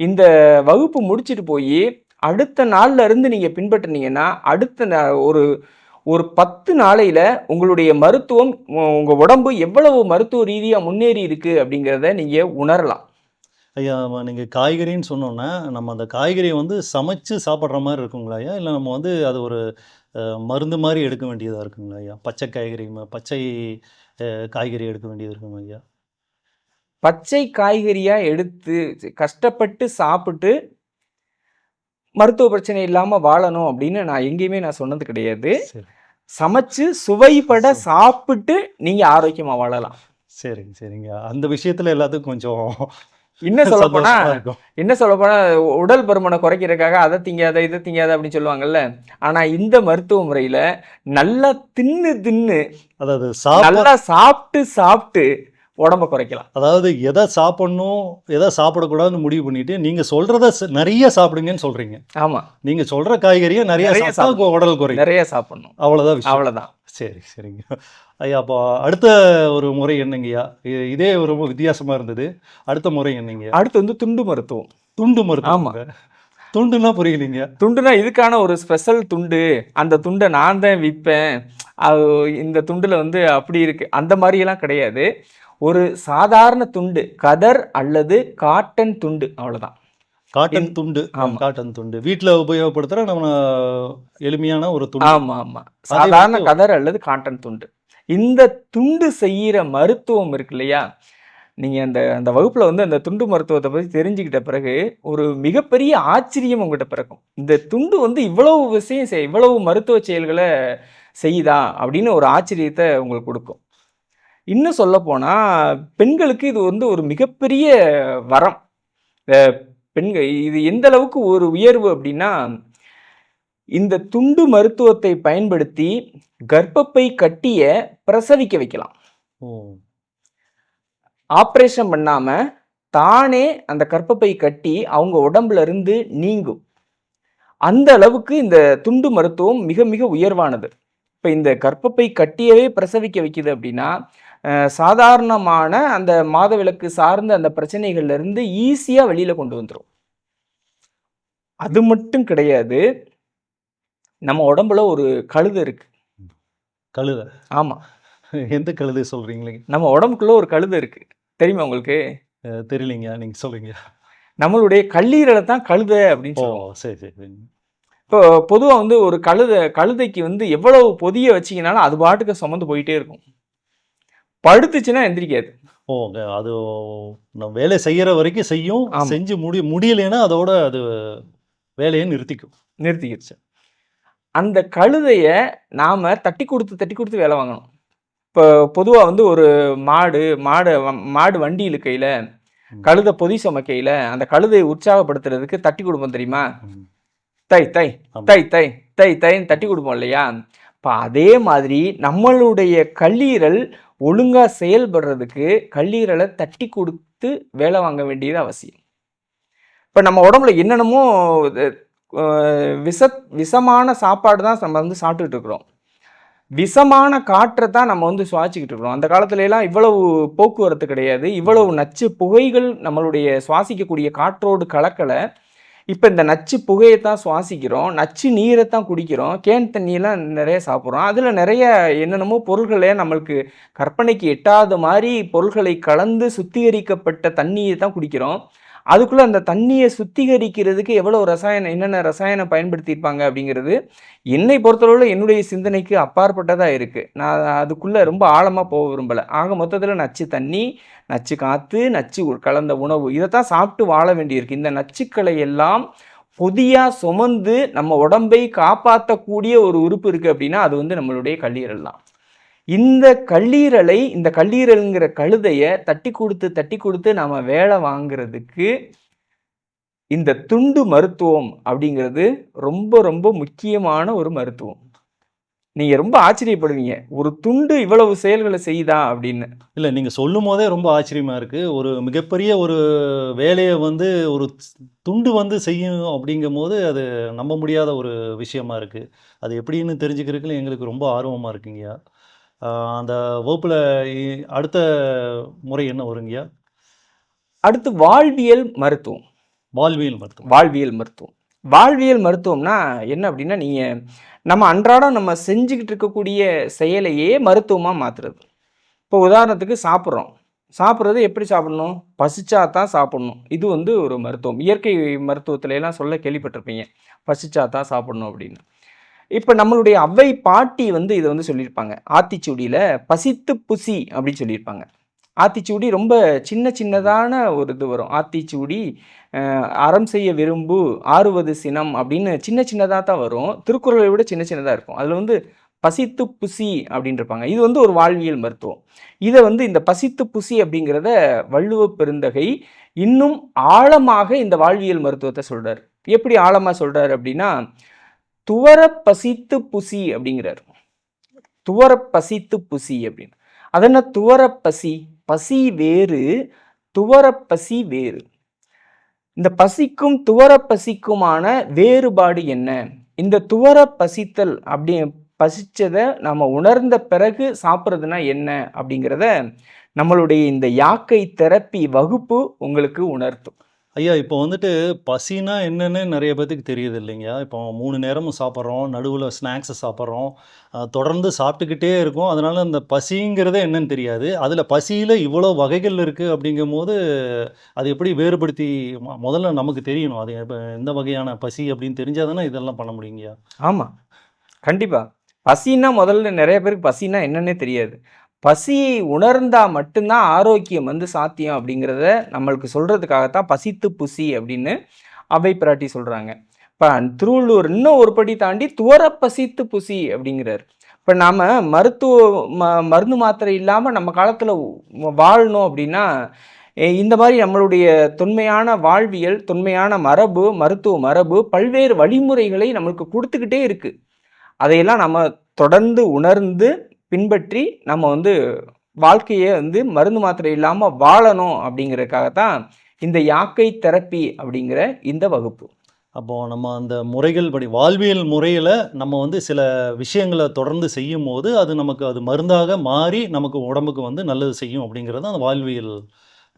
இந்த வகுப்பு முடிச்சுட்டு போயி, அடுத்த நாள்ல இருந்து நீங்க பின்பற்றுனீங்கன்னா, அடுத்த ஒரு ஒரு 10 நாளையில உங்களுடைய மருத்துவம் உங்க உடம்பு எவ்வளவு மருத்துவ ரீதியா முன்னேறி இருக்கு அப்படிங்கிறத நீங்க உணரலாம். ஐயா, நீங்க காய்கறின்னு சொன்னோனே, நம்ம அந்த காய்கறிய வந்து சமைச்சு சாப்பிடுற மாரி இருக்குங்களா ஐயா? இல்ல நம்ம வந்து அது ஒரு மருந்து மாரி எடுக்க வேண்டியதா இருக்குங்களா ஐயா? பச்சை காய்கறி பச்சை காய்கறி எடுக்க வேண்டியது இருக்குமா ஐயா? பச்சை காய்கறியா எடுத்து கஷ்டப்பட்டு சாப்பிட்டு மருத்துவ பிரச்சனை இல்லாம வாழணும் அப்படின்னு நான் எங்கேயுமே நான் சொன்னது கிடையாது. சரி. சமைச்சு சுவைபட சோ சாப்பிட்டு நீங்க ஆரோக்கியமா வாழலாம். சரிங்க, சரிங்க. அந்த விஷயத்துல எல்லாத்துக்கும் கொஞ்சம் இன்னும் சொல்லப்போனா சந்தோஷமா இருக்கும். இன்னும் சொல்லப்போனா உடல் பருமன குறைக்கிறதுக்காக அத திங்காத, இத திங்காத அப்படின்னு சொல்லுவாங்கல்ல. ஆனா இந்த மருத்துவ முறையில நல்லா தின்னு தின்னு, அதாவது நல்லா சாப்பிட்டு சாப்பிட்டு உடம்ப குறைக்கலாம். அதாவது எத சாப்பிடணும், எத சாப்பிடக்கூடாதுன்னு முடிவு பண்ணிட்டு, நீங்க சொல்றத நெறைய சாப்பிடுங்கன்னு சொல்றீங்க. ஆமா. நீங்க சொல்ற காய்கறிய நெறைய நெறைய சாப்பிட்டா சாப்பிடணும். உடல் குறையும். நெறைய சாப்பிடணும். அவ்வளோதான் விஷயம். அவ்வளதான். சரி, சரிங்க. ஐயா, அப்போ அடுத்த ஒரு முறை என்னங்கய்யா? இதே ரொம்ப வித்தியாசமா இருந்தது. அடுத்த முறை என்னங்கய்யா? அடுத்து வந்து துண்டு மருத்துவம். துண்டு ஆமா. மருத்துவங்க. துண்டுன்னா புரியலைங்க. துண்டுனா இதுக்கான ஒரு ஸ்பெஷல் துண்டு. அந்த துண்ட நான் தான் விப்பேன். அது இந்த துண்டுல வந்து அப்படி இருக்கு. அந்த மாரியெல்லாம் கிடையாது. ஒரு சாதாரண துண்டு. கதர் அல்லது காட்டன் துண்டு. அவ்வளதான். காட்டன் துண்டு. ஆமா. காட்டன் துண்டு. வீட்ல உபயோகப்படுத்துற நம்ம எளிமையான ஒரு துண்டு. ஆமா, ஆமா. அதை சாதாரண வந்து கதர் அல்லது காட்டன் துண்டு. இந்த துண்டு செய்யிற மருத்துவம் இருக்கு இல்லையா? நீங்க அந்த அந்த வகுப்புல வந்து அந்த துண்டு மருத்துவத்த பத்தி தெரிஞ்சுக்கிட்ட பிறகு, ஒரு மிகப்பெரிய ஆச்சரியம் உங்கட்ட பிறக்கும். இந்த துண்டு வந்து இவ்வளவு விஷயம் இவ்வளவு மருத்துவ செயல்கள செய்யுதா? அப்படின்னு ஒரு ஆச்சரியத்த உங்களுக்கு குடுக்கும். இன்னும் சொல்லப்போனா, பெண்களுக்கு இது வந்து ஒரு மிகப்பெரிய வரம். அ பெண்கள் இது எந்த அளவுக்கு ஒரு உயர்வு அப்படின்னா, இந்த துண்டு மருத்துவத்தை பயன்படுத்தி கர்ப்பப்பை கட்டிய பிரசவிக்க வைக்கலாம். ஓ! ஆப்பரேஷன் பண்ணாம, தானே அந்த கர்ப்பப்பை கட்டி அவங்க உடம்புல இருந்து நீங்கும். அந்த அளவுக்கு இந்த துண்டு மருத்துவம் மிக மிக உயர்வானது. இப்ப இந்த கர்ப்பப்பை கட்டியவே பிரசவிக்க வைக்குது அப்படின்னா, சாதாரணமான அந்த மாதவிலக்கு சார்ந்த அந்த பிரச்சனைகள்ல இருந்து ஈஸியா வெளியில கொண்டு வந்துரும். அது மட்டும் கிடையாது. நம்ம உடம்புல ஒரு கழுதை இருக்கு. கழுத. ஆமா. எந்த கழுதை சொல்றீங்களே? நம்ம உடம்புக்குள்ள ஒரு கழுதை இருக்கு. தெரியுமா உங்களுக்கு? தெரியலைங்க. நீங்க சொல்லுங்க. நம்மளுடைய கல்லீரல தான் கழுதை அப்படின்னு ஓ! சொல்லுவோம். சரி, சரிங்க. இப்போ பொதுவா வந்து ஒரு கழுதைக்கு வந்து எவ்வளவு பொதிய வச்சீங்கனாலும் அது பாட்டுக்கு சுமந்து போயிட்டே இருக்கும். படுத்துச்சுன்னா எந்திரிக்காது. ஓ! அது நம்ம வேலை செய்யற வரைக்கும் செய்யும். ஆமா. செஞ்சு முடியலைன்னா அதோட அது வேலைய நிறுத்திக்கும். நிறுத்திக்கிருச்சு. அந்த கழுதைய நாம தட்டி குடுத்து வேலை வாங்கணும். இப்போ பொதுவா வந்து ஒரு மாடு மாடு மாடு வண்டி இழுக்கையில, ம். கழுதை பொதி சுமக்கையில, அந்த கழுதைய உற்சாகப்படுத்துறதுக்கு தட்டி குடுப்போம் தெரியுமா? ம். தை தை ஆமா. தை தை தை தைன்னு தட்டி குடுப்போம் இல்லையா? இப்ப அதே மாதிரி நம்மளுடைய கல்லீரல் ஒழுங்கா செயல்படுறதுக்கு கல்லீரல தட்டி குடுத்து வேலை வாங்க வேண்டியது அவசியம். இப்போ நம்ம உடம்புல என்னென்னமோ விச விஷமான சாப்பாடு தான் நம்ம வந்து சாப்பிட்டுட்டு இருக்கிறோம். விஷமான காற்றை தான் நம்ம வந்து சுவாசிக்கிட்டு இருக்கிறோம். அந்த காலத்துல எல்லாம் இவ்வளவு போக்குவரத்து கிடையாது. இவ்வளவு நச்சு புகைகள் நம்மளுடைய சுவாசிக்கக்கூடிய காற்றோடு கலக்கல. இப்ப இந்த நச்சு புகையை தான் சுவாசிக்கிறோம். நச்சு நீரை தான் குடிக்கிறோம். கேன் தண்ணியெல்லாம் நிறைய சாப்பிட்றோம். அதுல நிறைய என்னென்னமோ பொருள்கள நம்மளுக்கு கற்பனைக்கு எட்டாத மாரி பொருள்களை கலந்து சுத்திகரிக்கப்பட்ட தண்ணியை தான் குடிக்கிறோம். அதுக்குள்ள அந்த தண்ணியை சுத்திகரிக்கிறதுக்கு எவ்வளவு என்னென்ன ரசாயனம் பயன்படுத்தியிருப்பாங்க அப்படிங்கிறது என்னை பொறுத்தளவுல என்னுடைய சிந்தனைக்கு அப்பாற்பட்டதா இருக்கு. நான் அதுக்குள்ள ரொம்ப ஆழமா போக விரும்பல. ஆக மொத்தத்துல நச்சு தண்ணி, நச்சு காத்து, நச்சு கலந்த உணவு இதைத்தான் சாப்பிட்டு வாழ வேண்டியிருக்கு. இந்த நச்சுக்களை எல்லாம் பொதியா சுமந்து நம்ம உடம்பை காப்பாற்றக்கூடிய ஒரு உறுப்பு இருக்கு அப்படின்னா அது வந்து நம்மளுடைய கல்லீரல் தான். இந்த கல்லீரல்ங்கிற கழுதைய தட்டி கொடுத்து நாம வேலை வாங்குறதுக்கு இந்த துண்டு மருத்துவம் அப்படிங்கிறது ரொம்ப ரொம்ப முக்கியமான ஒரு மருத்துவம். நீங்க ரொம்ப ஆச்சரியப்படுவீங்க. ஒரு துண்டு இவ்வளவு செயல்களை செய்யுதா அப்படின்னு. இல்ல நீங்க சொல்லும்போதே ரொம்ப ஆச்சரியமா இருக்கு. ஒரு மிகப்பெரிய ஒரு வேலைய வந்து ஒரு துண்டு வந்து செய்யும் அப்படிங்கும்போது, அது நம்ப முடியாத ஒரு விஷயமா இருக்கு. அது எப்படின்னு தெரிஞ்சுக்கிறதுக்கு எங்களுக்கு ரொம்ப ஆர்வமா இருக்குங்கய்யா. ஆ அந்த வகுப்புல இ அடுத்த முறை என்ன வருங்கய்யா? அடுத்து வாழ்வியல் மருத்துவம். வாழ்வியல் மருத்துவம். வாழ்வியல் மருத்துவம். வாழ்வியல் மருத்துவம்னா என்ன அப்படின்னா, நம்ம அன்றாடம் நம்ம செஞ்சுக்கிட்டு இருக்கக்கூடிய செயலையே மருத்துவமா மாத்துறது. இப்போ உதாரணத்துக்கு சாப்பிட்றோம். சாப்பிட்றது எப்படி சாப்பிடணும்? பசிச்சா தான் சாப்பிடணும். இது வந்து ஒரு மருத்துவம். இயற்கை மருத்துவத்தில எல்லாம் சொல்ல கேள்விப்பட்டிருப்பீங்க. பசிச்சா தான் சாப்பிடணும் அப்படின்னு. இப்ப நம்மளுடைய அவ்வை பாட்டி வந்து இத வந்து சொல்லியிருப்பாங்க. ஆத்திச்சூடியில "பசித்து புசி" அப்படின்னு சொல்லியிருப்பாங்க. ஆத்திச்சூடி ரொம்ப சின்னதான ஒரு இது வரும். ஆத்திச்சூடி "அறம் செய்ய விரும்பு ஆறுவது சினம்" அப்படின்னு சின்னதா தான் வரும். திருக்குறளை விட சின்னதா இருக்கும். அதுல வந்து "பசித்து புசி" அப்படின்னு இருப்பாங்க. இது வந்து ஒரு வாழ்வியல் மருத்துவம். இத வந்து இந்த "பசித்து புசி" அப்படிங்கிறத வள்ளுவ பெருந்தகை இன்னும் ஆழமாக இந்த வாழ்வியல் மருத்துவத்த சொல்றாரு. எப்படி ஆழமா சொல்றாரு அப்படின்னா, "துவரப் பசித்து புசி" அப்படிங்கிறார். துவரப் பசித்து புசி அப்படின்னு. அது என்ன துவரப் பசி? பசி வேறு, துவரப் பசி வேறு. இந்த பசிக்கும் துவரப் பசிக்குமான வேறுபாடு என்ன? இந்த துவரப் பசித்தல் அப்படி பசிச்சத நாம உணர்ந்த பிறகு சாப்பிட்றதுனா என்ன அப்படிங்கிறத நம்மளுடைய இந்த யாக்கை தெரப்பி வகுப்பு உங்களுக்கு உணர்த்தும். ஐயா, இப்போ வந்துட்டு பசினா என்னன்னு நெறைய பேத்துக்கு தெரியுது இல்லைங்கயா? இப்போ 3 நேரமும் சாப்பிட்றோம். நடுவுல ஸ்நாக்ஸ் சாப்பிட்றோம். தொடர்ந்து சாப்பிட்டுக்கிட்டே இருக்கோம். அதனால அந்த பசிங்கிறதே என்னன்னு தெரியாது. அதில பசியில இவ்வளோ வகைகள் இருக்கு அப்படிங்கும்போது, அது எப்படி வேறுபடுத்தி முதல்ல நமக்கு தெரியணும். அது எந்த வகையான பசி அப்படின்னு தெரிஞ்சா தானே இதெல்லாம் பண்ண முடியுங்கய்யா? ஆமா. கண்டிப்பா. பசின்னா முதல்ல நெறைய பேருக்கு பசின்னா என்னன்னே தெரியாது. பசியை உணர்ந்தா மட்டும் தான் ஆரோக்கியம் வந்து சாத்தியம் அப்படிங்கிறத நம்மளுக்கு சொல்றதுக்காகத்தான் பசித்து புசி அப்படின்னு அவ்வை பிராட்டி சொல்றாங்க. இப்ப திருவள்ளுவர் இன்னும் ஒரு படி தாண்டி துவரப் பசித்து புசி அப்படிங்கிறாரு. இப்ப நாம மருத்துவ மருந்து மாத்திரை இல்லாம நம்ம காலத்துல வாழணும் அப்படின்னா, இந்த மாரி நம்மளுடைய தொன்மையான வாழ்வியல், தொன்மையான மரபு, மருத்துவ மரபு பல்வேறு வழிமுறைகளை நம்மளுக்கு குடுத்துக்கிட்டே இருக்கு. அதையெல்லாம் நம்ம தொடர்ந்து உணர்ந்து, பின்பற்றி நம்ம வந்து வாழ்க்கைய வந்து மருந்து மாத்திரை இல்லாம வாழணும் அப்படிங்கிறதுக்காக தான் இந்த யாக்கை தெரப்பி அப்படிங்கிற இந்த வகுப்பு. அப்போ நம்ம அந்த முறைகள் படி வாழ்வியல் முறையில நம்ம வந்து சில விஷயங்கள தொடர்ந்து செய்யும்போது, அது மருந்தாக மாறி நமக்கு உடம்புக்கு வந்து நல்லது செய்யும் அப்படிங்கிறது அந்த வாழ்வியல்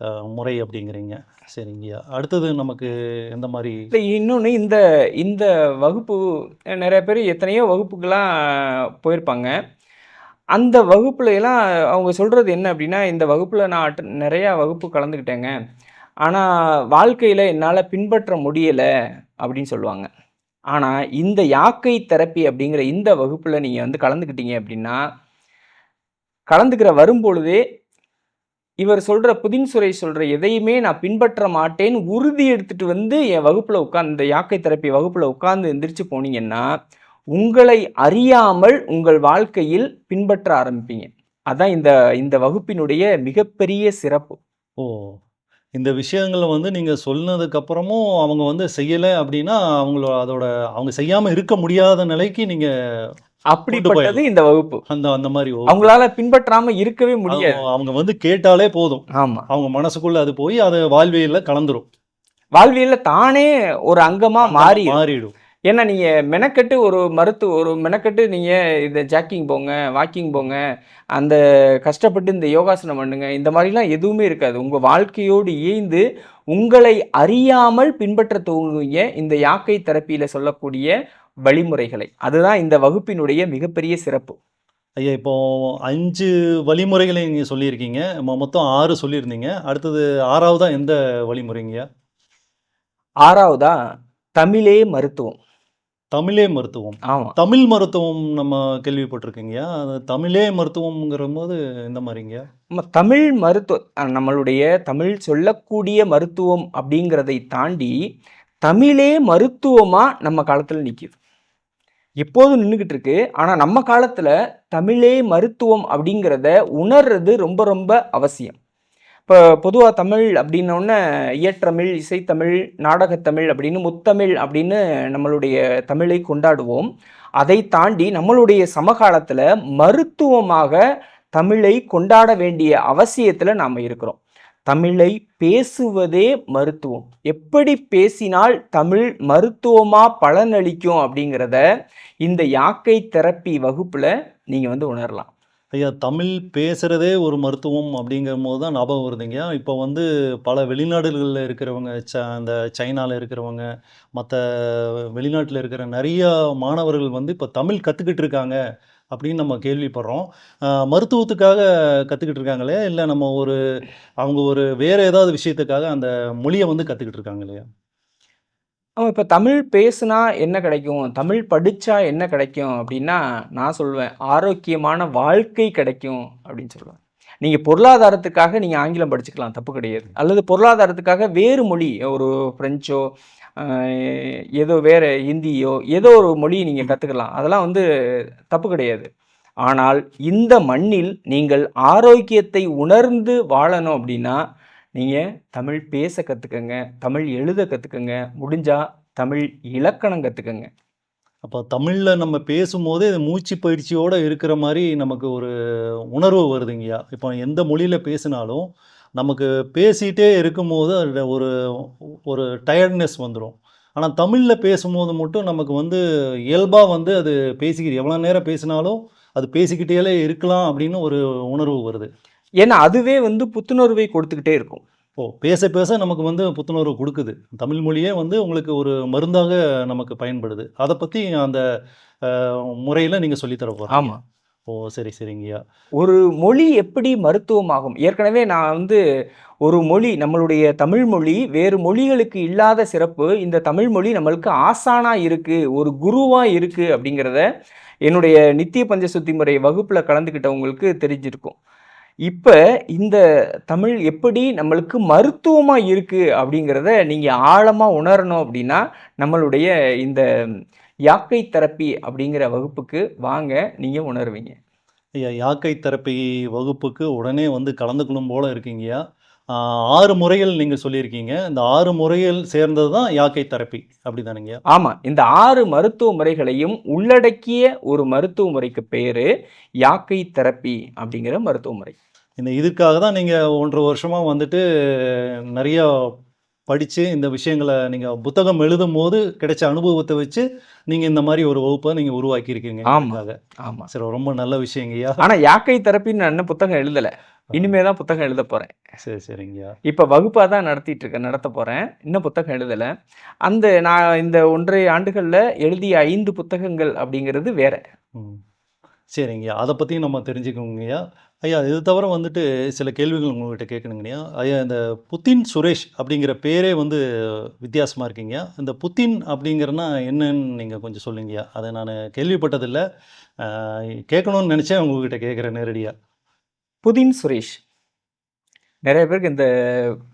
அ முறை அப்படிங்கிறீங்க. சரிங்கய்யா. அடுத்தது நமக்கு எந்த மாரி? இல்ல இன்னொன்னு இந்த இந்த வகுப்பு நெறைய பேர் எத்தனையோ வகுப்புக்கெல்லாம் போயிருப்பாங்க. அந்த வகுப்புல எல்லாம் அவங்க சொல்றது என்ன அப்படின்னா, "இந்த வகுப்புல நான் நெறையா வகுப்பு கலந்துக்கிட்டேங்க. ஆனா வாழ்க்கையில என்னால பின்பற்ற முடியல" அப்படின்னு சொல்லுவாங்க. ஆனா இந்த யாக்கை தெரப்பி அப்படிங்கிற இந்த வகுப்புல நீங்க வந்து கலந்துக்கிட்டீங்க அப்படின்னா, கலந்துக்கிற வரும்பொழுதே இவர் சொல்ற புதின் சுரேஷ் சொல்ற எதையுமே நான் பின்பற்ற மாட்டேன்னு உறுதி எடுத்துட்டு வந்து என் வகுப்புல உட்கார்ந்து இந்த யாக்கை தெரப்பி வகுப்புல உட்கார்ந்து எந்திரிச்சு போனீங்கன்னா, உங்களை அறியாமல் உங்கள் வாழ்க்கையில் பின்பற்ற ஆரம்பிப்பீங்க. அதான் இந்த இந்த வகுப்பினுடைய மிகப்பெரிய சிறப்பு. ஓ! இந்த விஷயங்கள வந்து நீங்க சொன்னதுக்கு அப்புறமும் அவங்க வந்து செய்யல அப்படின்னா, அவங்க செய்யாம இருக்க முடியாத நிலைக்கு நீங்க கொண்டு அப்படிப்பட்டது போயிரலாம். இந்த வகுப்பு. அந்த அந்த மாரி வகுப்பு. அவங்களால பின்பற்றாம இருக்கவே முடியாது. அவங்க வந்து கேட்டாலே போதும். ஆமா. அவங்க மனசுக்குள்ள அது போய் அது வாழ்வியல்ல கலந்துரும். வாழ்வியல்ல தானே ஒரு அங்கமா அங்கமா மாறிரும். மாறிடும். ஏன்னா நீங்க மெனக்கெட்டு ஒரு மெனக்கெட்டு நீங்க இந்த ஜாக்கிங் போங்க, வாக்கிங் போங்க, அந்த கஷ்டப்பட்டு இந்த யோகாசனம் பண்ணுங்க, இந்த மாரிலாம் எதுவுமே இருக்காது. உங்க வாழ்க்கையோடு இயைந்து உங்களை அறியாமல் பின்பற்றத் துவங்குவீங்க இந்த யாக்கை தெரப்பியில சொல்லக்கூடிய வழிமுறைகளை. அதுதான் இந்த வகுப்பினுடைய மிகப்பெரிய சிறப்பு. ஐயா இப்போ 5 வழிமுறைகளை நீங்க சொல்லியிருக்கீங்க. மொத்தம் 6 சொல்லியிருந்தீங்க. அடுத்தது 6வதா எந்த வழிமுறைங்கய்யா? 6வதா தமிழே மருத்துவம். தமிழே மருத்துவம். ஆமா. தமிழ் மருத்துவம் நம்ம கேள்விப்பட்டிருக்கேங்கய்யா. அது தமிழே மருத்துவம்ங்கிறம்போது எந்த மாரிங்கய்யா? நம்ம தமிழ் நம்மளுடைய தமிழ் சொல்லக்கூடிய மருத்துவம் அப்படிங்கிறதை தாண்டி, தமிழே மருத்துவமா நம்ம காலத்துல நிக்குது. எப்போதும் நின்னுகிட்டு இருக்கு. ஆனா நம்ம காலத்துல தமிழே மருத்துவம் அப்படிங்கிறத உணர்றது ரொம்ப ரொம்ப அவசியம். இப்போ பொதுவா தமிழ் அப்படின்னோடனே இயற்றமிழ், இசைத்தமிழ், நாடகத்தமிழ் அப்படின்னு முத்தமிழ் அப்படின்னு நம்மளுடைய தமிழை கொண்டாடுவோம். அதை தாண்டி நம்மளுடைய சமகாலத்துல மருத்துவமாக தமிழை கொண்டாட வேண்டிய அவசியத்துல நாம இருக்கிறோம். தமிழை பேசுவதே மருத்துவம். எப்படி பேசினால் தமிழ் மருத்துவமா பலனளிக்கும் அப்படிங்கிறத இந்த யாக்கை தெரப்பி வகுப்புல நீங்க வந்து உணரலாம். ஐயா தமிழ் பேசுறதே ஒரு மருத்துவம் அப்படிங்கும்போது தான் ஞாபகம் வருதுங்கய்யா. இப்போ வந்து பல வெளிநாடுகள்ல இருக்கிறவங்க, அந்த சைனால இருக்கிறவங்க, மத்த வெளிநாட்டுல இருக்கிற நெறையா மாணவர்கள் வந்து இப்போ தமிழ் கத்துக்கிட்டு இருக்காங்க அப்படின்னு நம்ம கேள்விப்படுறோம். மருத்துவத்துக்காக கத்துக்கிட்டு இருக்காங்களே, இல்ல நம்ம அவங்க வேற ஏதாவது விஷயத்துக்காக அந்த மொழிய வந்து கத்துக்கிட்டு இருக்காங்க இல்லையா? இப்ப தமிழ் பேசுனா என்ன கிடைக்கும்? தமிழ் படிச்சா என்ன கிடைக்கும்? அப்படின்னா, நான் சொல்லுவேன், ஆரோக்கியமான வாழ்க்கை கிடைக்கும் அப்படின்னு சொல்லுவேன். நீங்க பொருளாதாரத்துக்காக நீங்க ஆங்கிலம் படிச்சுக்கலாம், தப்பு கிடையாது. அல்லது பொருளாதாரத்துக்காக வேறு மொழி, ஒரு பிரெஞ்சோ, அ ஏதோ வேற ஹிந்தியோ, ஏதோ ஒரு மொழி நீங்க கத்துக்கலாம். அதெல்லாம் வந்து தப்பு கிடையாது. ஆனால் இந்த மண்ணில் நீங்கள் ஆரோக்கியத்தை உணர்ந்து வாழணும் அப்படின்னா, நீங்க தமிழ் பேச கத்துக்கங்க, தமிழ் எழுத கத்துக்கங்க, முடிஞ்சா தமிழ் இலக்கணம் கத்துக்கங்க. அப்ப தமிழ்ல நம்ம பேசும்போதே இது மூச்சு பயிற்சியோட இருக்கிற மாரி நமக்கு ஒரு உணர்வு வருதுங்கய்யா. இப்போ எந்த மொழியில பேசினாலும், நமக்கு பேசிட்டே இருக்கும்போது அதில ஒரு ஒரு டயர்ட்னஸ் வந்துரும். ஆனா தமிழ்ல பேசும்போது மட்டும் நமக்கு வந்து இயல்பா வந்து அது எவ்வளோ நேரம் பேசினாலும், அது பேசிக்கிட்டேலே இருக்கலாம் அப்படின்னு ஒரு உணர்வு வருது. ஏன்னா, அதுவே வந்து புத்துணர்வை கொடுத்துக்கிட்டே இருக்கும். பேச பேச நமக்கு வந்து புத்துணர்வு குடுக்குது. தமிழ் மொழியே வந்து உங்களுக்கு ஒரு மருந்தாக நமக்கு பயன்படுது. அத பத்தி அந்த முறையில நீங்க சொல்லி தர போறீங்க. ஆமா. சரி, சரிங்கய்யா. ஒரு மொழி எப்படி மருத்துவமாகும்? ஏற்கனவே நான் வந்து ஒரு மொழி நம்மளுடைய தமிழ் மொழி வேறு மொழிகளுக்கு இல்லாத சிறப்பு, இந்த தமிழ் மொழி நம்மளுக்கு ஆசானா இருக்கு, ஒரு குருவா இருக்கு அப்படிங்கிறத என்னுடைய நித்திய பஞ்சசுத்தி முறை வகுப்புல கலந்துக்கிட்டவங்களுக்கு தெரிஞ்சிருக்கும். இப்ப இந்த தமிழ் எப்படி நம்மளுக்கு மருத்துவமா இருக்கு அப்படிங்கிறத நீங்க ஆழமா உணரணும் அப்படின்னா, நம்மளுடைய இந்த யாக்கை தெரப்பி அப்படிங்கிற வகுப்புக்கு வாங்க, நீங்க உணருவீங்க. ஐயா யாக்கை தெரப்பி வகுப்புக்கு உடனே வந்து கலந்துக்கணும் போல இருக்கீங்கய்யா. ஆ 6 முறைகள் நீங்க சொல்லியிருக்கீங்க. இந்த 6 முறைகள் சேர்ந்தது தான் யாக்கை தெரப்பி. அப்படிதானேங்கய்யா? ஆமா. இந்த 6 மருத்துவ முறைகளையும் உள்ளடக்கிய ஒரு மருத்துவ முறைக்கு பேரு யாக்கை தெரப்பி அப்படிங்கிற மருத்துவ முறை. இதுக்காக தான் நீங்க 1 1/2 வருஷமா வந்துட்டு நெறையா படிச்சு, இந்த விஷயங்கள நீங்க புத்தகம் எழுதும்போது கிடைச்ச அனுபவத்த வச்சு, நீங்க இந்த மாரி ஒரு வகுப்ப நீங்க உருவாக்கியிருக்கீங்க ஆமா, எங்களுக்காக. ஆமா. சரி ரொம்ப நல்ல விஷயங்கய்யா. ஆனா யாக்கை தெரப்பின்னு நான் இன்னும் புத்தகம் எழுதல. இனிமே தான் புத்தகம் எழுதப் போறேன். சரி, சரிங்கய்யா. இப்ப வகுப்பா தான் நடத்திட்டு இருக்கேன், நடத்தப் போறேன். இன்னும் புத்தகம் எழுதல. நான் இந்த 1 1/2 ஆண்டுகள்ல எழுதிய 5 புத்தகங்கள் அப்படிங்கிறது வேற. ம். சரிங்கய்யா. அத பத்தியும் நம்ம தெரிஞ்சுக்குவோங்கய்யா. ஐயா இது தவிர வந்துட்டு சில கேள்விகள் உங்ககிட்ட கேட்கணுங்கய்யா. ஐயா இந்த புத்தின் சுரேஷ் அப்படிங்கிற பேரே வந்து வித்தியாசமா இருக்குங்கய்யா. இந்த புத்தின் அப்படிங்கிறன்னா என்னன்னு நீங்க கொஞ்சம் சொல்லுங்கய்யா. அத நானு கேள்விப்பட்டதில்ல. அ கேட்கணும்னு நெனச்சேன் உங்ககிட்ட கேட்கிறேன் நேரடியா. புதின் சுரேஷ். நெறைய பேருக்கு இந்த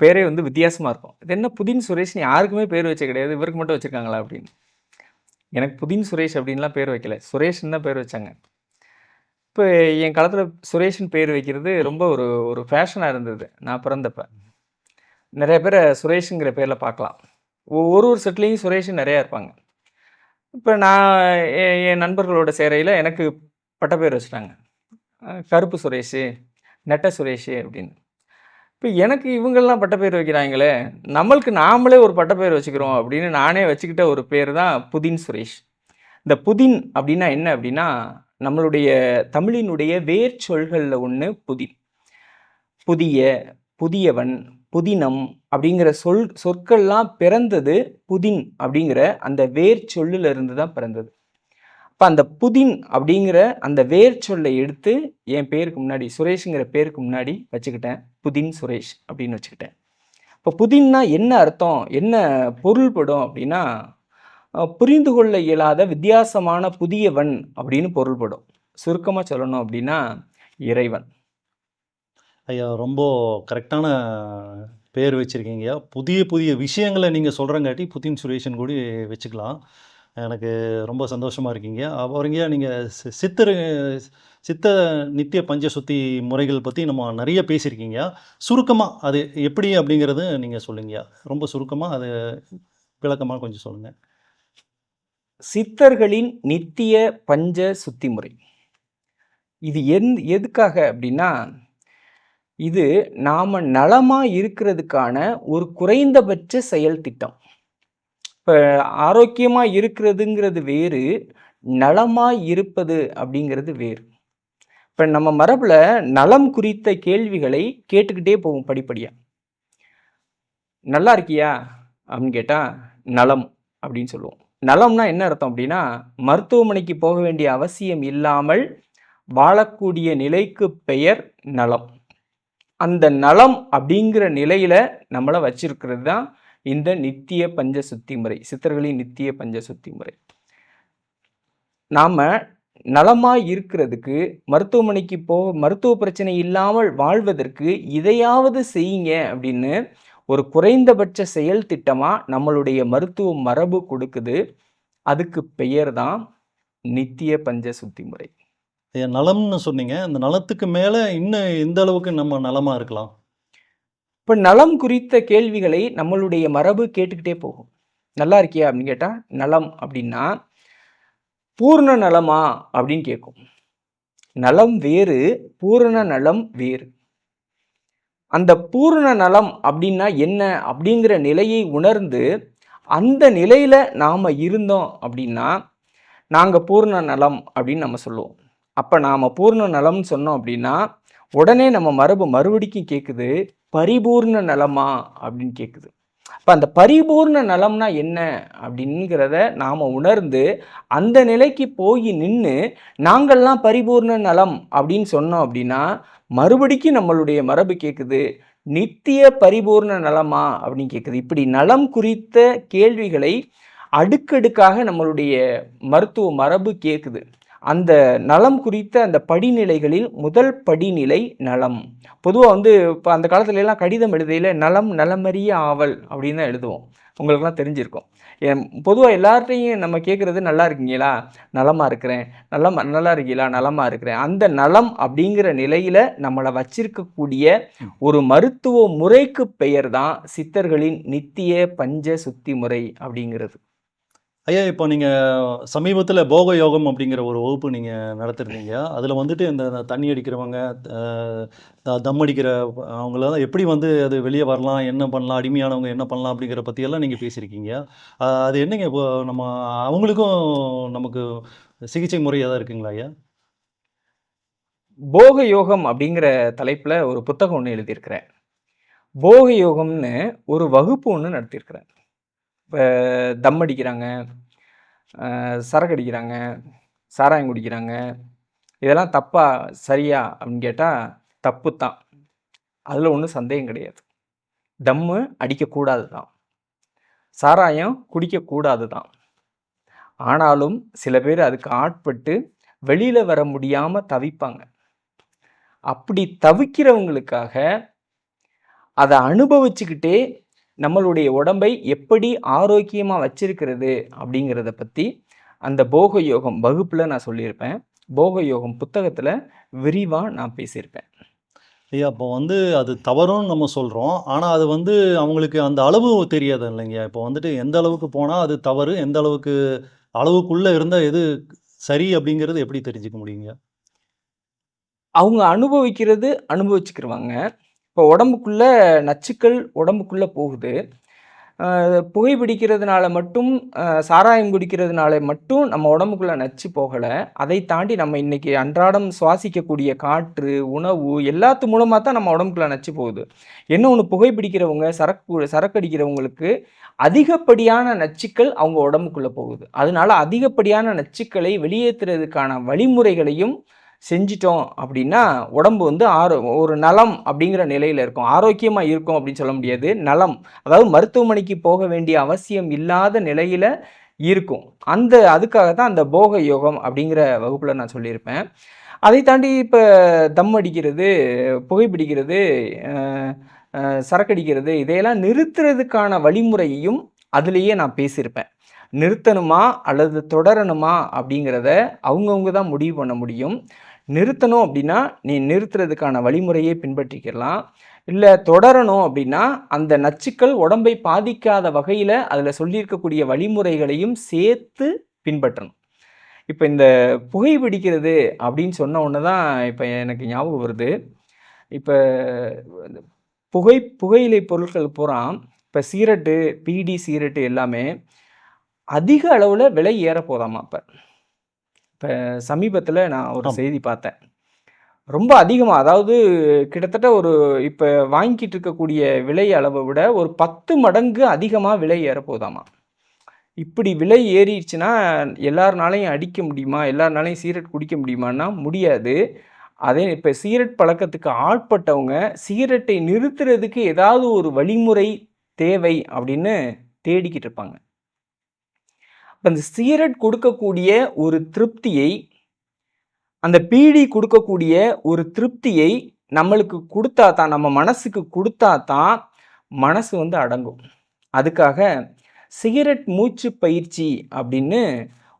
பேரே வந்து வித்தியாசமா இருக்கும். இது என்ன புதின் சுரேஷ்ன்னு யாருக்குமே பேர் வச்சது கிடையாது. இவருக்கு மட்டும் வச்சிருக்காங்களா அப்படின்னு. எனக்கு புதின் சுரேஷ் அப்படின்லாம் பேர் வைக்கல. சுரேஷ்ன்னு தான் பேர் வச்சாங்க. இப்ப என் காலத்துல சுரேஷ்ன்னு பேர் வைக்கிறது ரொம்ப ஒரு ஒரு ஃபேஷனா இருந்தது. நான் பிறந்தப்ப. நெறைய பேர சுரேஷ்ங்கிற பேர்ல பார்க்கலாம். ஒரு ஒரு செட்லயும் சுரேஷ்ன்னு நெறையா இருப்பாங்க. இப்ப நான் என் நண்பர்களோட சேரையில எனக்கு பட்ட பேர் வச்சுட்டாங்க. கருப்பு சுரேஷு, நெட்ட சுரேஷு அப்படின்னு. இப்ப எனக்கு இவங்கலாம் பட்டப்பேர் வைக்கிறாங்களே, நம்மளுக்கு நாமளே ஒரு பட்டப்பேர் வச்சுக்கிறோம் அப்படின்னு நானே வச்சுக்கிட்ட ஒரு பேர் தான் புதின் சுரேஷ். இந்த புதின் அப்படின்னா என்ன அப்படின்னா, நம்மளுடைய தமிழினுடைய வேர் சொல்கள்ல ஒண்ணு புதின். புதிய, புதியவன், புதினம் அப்படிங்கிற சொற்கள்லாம் பிறந்தது புதின் அப்படிங்கிற அந்த வேர் சொல்லுல இருந்து தான் பிறந்தது. அப்ப அந்த புதின் அப்படிங்கிற அந்த வேர் சொல்லை எடுத்து என் பேருக்கு முன்னாடி சுரேஷ்ங்கிற பேருக்கு முன்னாடி வச்சுக்கிட்டேன். புதின் சுரேஷ் அப்படின்னு வச்சுக்கிட்டேன். இப்போ புதின்னா என்ன அர்த்தம்? என்ன பொருள்படும் அப்படின்னா, புரிந்து கொள்ள இயலாத வித்தியாசமான புதியவன் அப்படின்னு பொருள்படும். சுருக்கமா சொல்லணும் அப்படின்னா, இறைவன். ஐயா ரொம்ப கரெக்டான பேர் வச்சிருக்கீங்கய்யா. புதிய புதிய விஷயங்கள நீங்க சொல்றங்காட்டி புதின் சுரேஷன் கூடி வச்சுக்கலாம். எனக்கு ரொம்ப சந்தோஷமா இருக்கீங்க. அப்புறங்கய்யா நீங்க சித்தர் சித்த நித்திய பஞ்சசுத்தி முறைகள் பத்தி நம்ம நெறைய பேசியிருக்கீங்க. சுருக்கமா அது எப்படி அப்படிங்கிறது நீங்க சொல்லுங்கய்யா. ரொம்ப சுருக்கமா அது விளக்கமா கொஞ்சம் சொல்லுங்க. சித்தர்களின் நித்திய பஞ்ச சுத்தி முறை. இது எதுக்காக அப்படின்னா, இது நாம நலமா இருக்கிறதுக்கான ஒரு குறைந்தபட்ச செயல் திட்டம். இப்ப ஆரோக்கியமா இருக்கிறதுங்கிறது வேறு, நலமா இருப்பது அப்படிங்கிறது வேறு. இப்ப நம்ம மரபுல நலம் குறித்த கேள்விகளை கேட்டுக்கிட்டே போவோம் படிப்படியா. "நல்லா இருக்கியா?" அப்படின்னு கேட்டா, "நலம்" அப்படின்னு சொல்லுவோம். நலம்னா என்ன அர்த்தம் அப்படின்னா, மருத்துவமனைக்கு போக வேண்டிய அவசியம் இல்லாமல் வாழக்கூடிய நிலைக்கு பெயர் நலம். அந்த நலம் அப்படிங்கிற நிலையில நம்மள வச்சிருக்கிறது தான் இந்த நித்திய பஞ்ச சுத்தி முறை. சித்தர்களின் நித்திய பஞ்ச சுத்தி முறை. நாம நலமா இருக்கிறதுக்கு மருத்துவமனைக்கு மருத்துவ பிரச்சனை இல்லாமல் வாழ்வதற்கு இதையாவது செய்யுங்க அப்படின்னு ஒரு குறைந்தபட்ச செயல் திட்டமா நம்மளுடைய மருத்துவ மரபு கொடுக்குது. அதுக்கு பெயர் தான் நித்திய பஞ்ச சுத்தி முறை. ஐயா நலம்னு சொன்னீங்க. அந்த நலத்துக்கு மேல இன்னும் எந்த அளவுக்கு நம்ம நலமா இருக்கலாம்? இப்ப நலம் குறித்த கேள்விகளை நம்மளுடைய மரபு கேட்டுக்கிட்டே போகும். நல்லா இருக்கியா அப்படின்னு கேட்டா, நலம் அப்படின்னா, பூர்ண நலமா அப்படின்னு கேட்கும். நலம் வேறு, பூரண நலம் வேறு. அந்த பூரண நலம் அப்படின்னா என்ன அப்படிங்கிற நிலையை உணர்ந்து, அந்த நிலையில நாம இருந்தோம் அப்படின்னா, நாங்க பூரண நலம் அப்படின்னு நம்ம சொல்லுவோம். அப்ப நாம பூரண நலம்னு சொன்னோம் அப்படின்னா, உடனே நம்ம மரபு மறுபடிக்கும் கேட்குது, பரிபூர்ண நலமா அப்படின்னு கேட்குது. அப்ப அந்த பரிபூர்ண நலம்னா என்ன அப்படிங்கிறத நாம உணர்ந்து, அந்த நிலைக்கு போய் நின்னு, நாங்கள்லாம் பரிபூர்ண நலம் அப்படின்னு சொன்னோம் அப்படின்னா, மறுபடிக்கும் நம்மளுடைய மரபு கேட்குது, நித்திய பரிபூர்ண நலமா அப்படின்னு கேட்குது. இப்படி நலம் குறித்த கேள்விகளை அடுக்கடுக்காக நம்மளுடைய மருத்துவ மரபு கேட்குது. அந்த நலம் குறித்த அந்த படிநிலைகளில் முதல் படிநிலை நலம். பொதுவா இப்ப அந்த காலத்துல எல்லாம் கடிதம் எழுதையில நலம் நலமறிய ஆவல் அப்படின்னு தான் எழுதுவோம். உங்களுக்கெல்லாம் தெரிஞ்சிருக்கும். பொதுவா எல்லார்ட்டயும் நம்ம கேட்கறது நல்லா இருக்கீங்களா? நலமா இருக்கிறேன். நல்லா இருக்கீங்களா? நலமா இருக்கிறேன். அந்த நலம் அப்படிங்கிற நிலையில நம்மள வச்சிருக்கக்கூடிய ஒரு மருத்துவ முறைக்கு பெயர் தான் சித்தர்களின் நித்திய பஞ்ச சுத்தி முறை அப்படிங்கிறது. ஐயா, இப்போ நீங்க சமீபத்தில போக யோகம் அப்படிங்கிற ஒரு வகுப்பு நீங்க நடத்திருந்தீங்க. அதில வந்துட்டு இந்த தண்ணி அடிக்கிறவங்க, தம் அடிக்கிற அவங்களலாம் எப்படி வந்து அது வெளிய வரலாம்? என்ன பண்ணலாம்? அடிமையானவங்க என்ன பண்ணலாம்? அப்படிங்கிற பத்தியெல்லாம் நீங்க பேசியிருக்கீங்க. அது என்னங்க இப்போ நம்ம அவங்களுக்கும் நமக்கு சிகிச்சை முறை எதா இருக்குங்களா ஐயா? போக யோகம் அப்படிங்கிற தலைப்புல ஒரு புத்தகம் ஒண்ணு எழுதியிருக்கிறேன். போக யோகம்னு ஒரு வகுப்பு ஒண்ணு நடத்தியிருக்கிறேன். இப்ப தம் அடிக்கிறாங்க, சரக்கு அடிக்கிறாங்க, சாராயம் குடிக்கிறாங்க. இதெல்லாம் தப்பா? சரியா? அப்படின்னு கேட்டா, தப்பு தான். அதுல ஒண்ணும் சந்தேகம் கிடையாது. தம்மு அடிக்கக்கூடாது தான். சாராயம் குடிக்கக்கூடாது தான். ஆனாலும் சில பேர் அதுக்கு ஆட்பட்டு வெளியில வர முடியாம தவிப்பாங்க. அப்படி தவிக்கிறவங்களுக்காக அத அனுபவிச்சுக்கிட்டே நம்மளுடைய உடம்பை எப்படி ஆரோக்கியமா வச்சிருக்கிறது அப்படிங்கிறத பத்தி அந்த போக யோகம் வகுப்புல நான் சொல்லியிருப்பேன். போக யோகம் புத்தகத்துல விரிவா நான் பேசியிருப்பேன். ஐயா, அப்போ வந்து அது தவறுன்னு நம்ம சொல்றோம். ஆனா, அது வந்து அவங்களுக்கு அந்த அளவு தெரியாது இல்லைங்கயா? இப்போ வந்துட்டு எந்த அளவுக்கு போனா அது தவறு, எந்த அளவுக்கு அளவுக்குள்ள இருந்தா எது சரி அப்படிங்கிறது எப்படி தெரிஞ்சுக்க முடியுங்க? அவங்க அனுபவிக்கிறது அனுபவிச்சுக்கிருவாங்க. இப்போ உடம்புக்குள்ள நச்சுக்கள் உடம்புக்குள்ள போகுது. புகைப்பிடிக்கிறதுனால மட்டும் சாராயம் குடிக்கிறதுனால மட்டும் நம்ம உடம்புக்குள்ள நச்சு போகல. அதை தாண்டி நம்ம இன்னைக்கு அன்றாடம் சுவாசிக்கக்கூடிய காற்று, உணவு எல்லாத்து மூலமா தான் நம்ம உடம்புக்குள்ள நச்சு போகுது. என்ன ஒண்ணு புகைப்பிடிக்கிறவங்க, சரக்கு அடிக்கிறவங்களுக்கு அதிகப்படியான நச்சுக்கள் அவங்க உடம்புக்குள்ள போகுது. அதனால அதிகப்படியான நச்சுக்களை வெளியேத்துறதுக்கான வழிமுறைகளையும் செஞ்சுட்டோம் அப்படின்னா, உடம்பு வந்து ஒரு நலம் அப்படிங்கிற நிலையில இருக்கும். ஆரோக்கியமா இருக்கும் அப்படின்னு சொல்ல முடியாது. நலம். அதாவது மருத்துவமனைக்கு போக வேண்டிய அவசியம் இல்லாத நிலையில இருக்கும். அதுக்காக தான் அந்த போக யோகம் அப்படிங்கிற வகுப்புல நான் சொல்லியிருப்பேன். அதை தாண்டி இப்ப தம் அடிக்கிறது, புகைப்பிடிக்கிறது, அ அ சரக்கடிக்கிறது இதையெல்லாம் நிறுத்துறதுக்கான வழிமுறையையும் அதிலேயே நான் பேசியிருப்பேன். நிறுத்தணுமா அல்லது தொடரணுமா அப்படிங்கிறத அவங்கவங்க தான் முடிவு பண்ண முடியும். நிறுத்தணும் அப்படின்னா, நீ நிறுத்துறதுக்கான வழிமுறையை பின்பற்றிக்கலாம். இல்ல தொடரணும் அப்படின்னா, அந்த நச்சுக்கள் உடம்பை பாதிக்காத வகையில அதில சொல்லியிருக்கக்கூடிய வழிமுறைகளையும் சேர்த்து பின்பற்றணும். இப்ப இந்த புகைபிடிக்கிறது அப்படின்னு சொன்ன உடனே தான் இப்ப எனக்கு ஞாபகம் வருது. இப்ப இந்த புகையிலை பொருட்கள் பூரா இப்ப சிகரெட்டு, பீடி, சிகரெட்டு எல்லாமே அதிக அளவுல விலை ஏறப்போதாமா இப்ப. இப்ப சமீபத்தில நான் ஒரு ஆம். செய்தி பார்த்தேன். ரொம்ப அதிகமா, அதாவது கிட்டத்தட்ட இப்ப வாங்கிட்டு இருக்கக்கூடிய விலை அளவ விட ஒரு 10 மடங்கு அதிகமா விலை ஏறப்போதாமா. இப்படி விலை ஏறிருச்சுன்னா, எல்லார்னாலயும் அடிக்க முடியுமா? எல்லார்னாலயும் சிகரெட் குடிக்க முடியுமான்னா, முடியாது. அதே இப்ப சிகரெட் பழக்கத்துக்கு ஆட்பட்டவங்க, சிகரெட்டை நிறுத்துறதுக்கு ஏதாவது ஒரு வழிமுறை தேவை அப்படின்னு தேடிக்கிட்டு இருப்பாங்க. அப்ப அந்த சிகரெட் கொடுக்கக்கூடிய ஒரு திருப்தியை, அந்த பீடி குடுக்கக்கூடிய ஒரு திருப்தியை நம்மளுக்கு குடுத்தா தான், நம்ம மனசுக்கு குடுத்தா தான், மனசு வந்து அடங்கும். அதுக்காக சிகரெட் மூச்சு பயிற்சி அப்படின்னு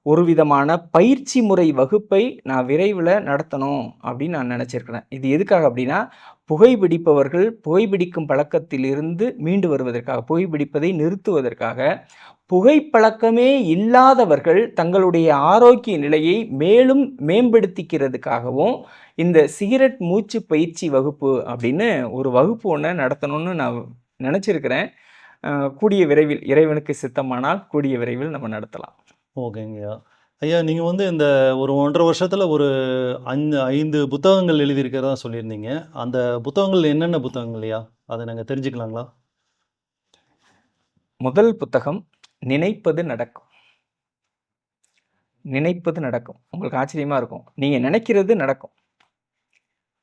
ஒரு விதமான பயிற்சி முறை வகுப்பை நான் விரைவில நடத்தணும் அப்படின்னு நான் நினைச்சிருக்கிறேன். இது எதுக்காக அப்படின்னா, புகைப்பிடிப்பவர்கள் புகைப்பிடிக்கும் பழக்கத்திலிருந்து மீண்டு வருவதற்காக, புகைப்பிடிப்பதை நிறுத்துவதற்காக, புகைப்பழக்கமே இல்லாதவர்கள் தங்களுடைய ஆரோக்கிய நிலையை மேலும் மேம்படுத்திக்கிறதுக்காகவும், இந்த சிகரெட் மூச்சு பயிற்சி வகுப்பு அப்படின்னு ஒரு வகுப்பு ஒண்ண நடத்தணும்னு நான் நினைச்சிருக்கிறேன். கூடிய விரைவில், இறைவனுக்கு சித்தமானால் கூடிய விரைவில் நம்ம நடத்தலாம். ஓகேங்கய்யா. ஐயா, நீங்க வந்து இந்த ஒரு 1 1/2 வருஷத்துல ஒரு 5 புத்தகங்கள் எழுதியிருக்கிறதா சொல்லியிருந்தீங்க. அந்த புத்தகங்கள் என்னென்ன புத்தகங்கள்யா? அத நாங்க தெரிஞ்சுக்கலாங்களா? முதல் புத்தகம் நினைப்பது நடக்கும். நினைப்பது நடக்கும். உங்களுக்கு ஆச்சரியமா இருக்கும். நீங்க நினைக்கிறது நடக்கும்.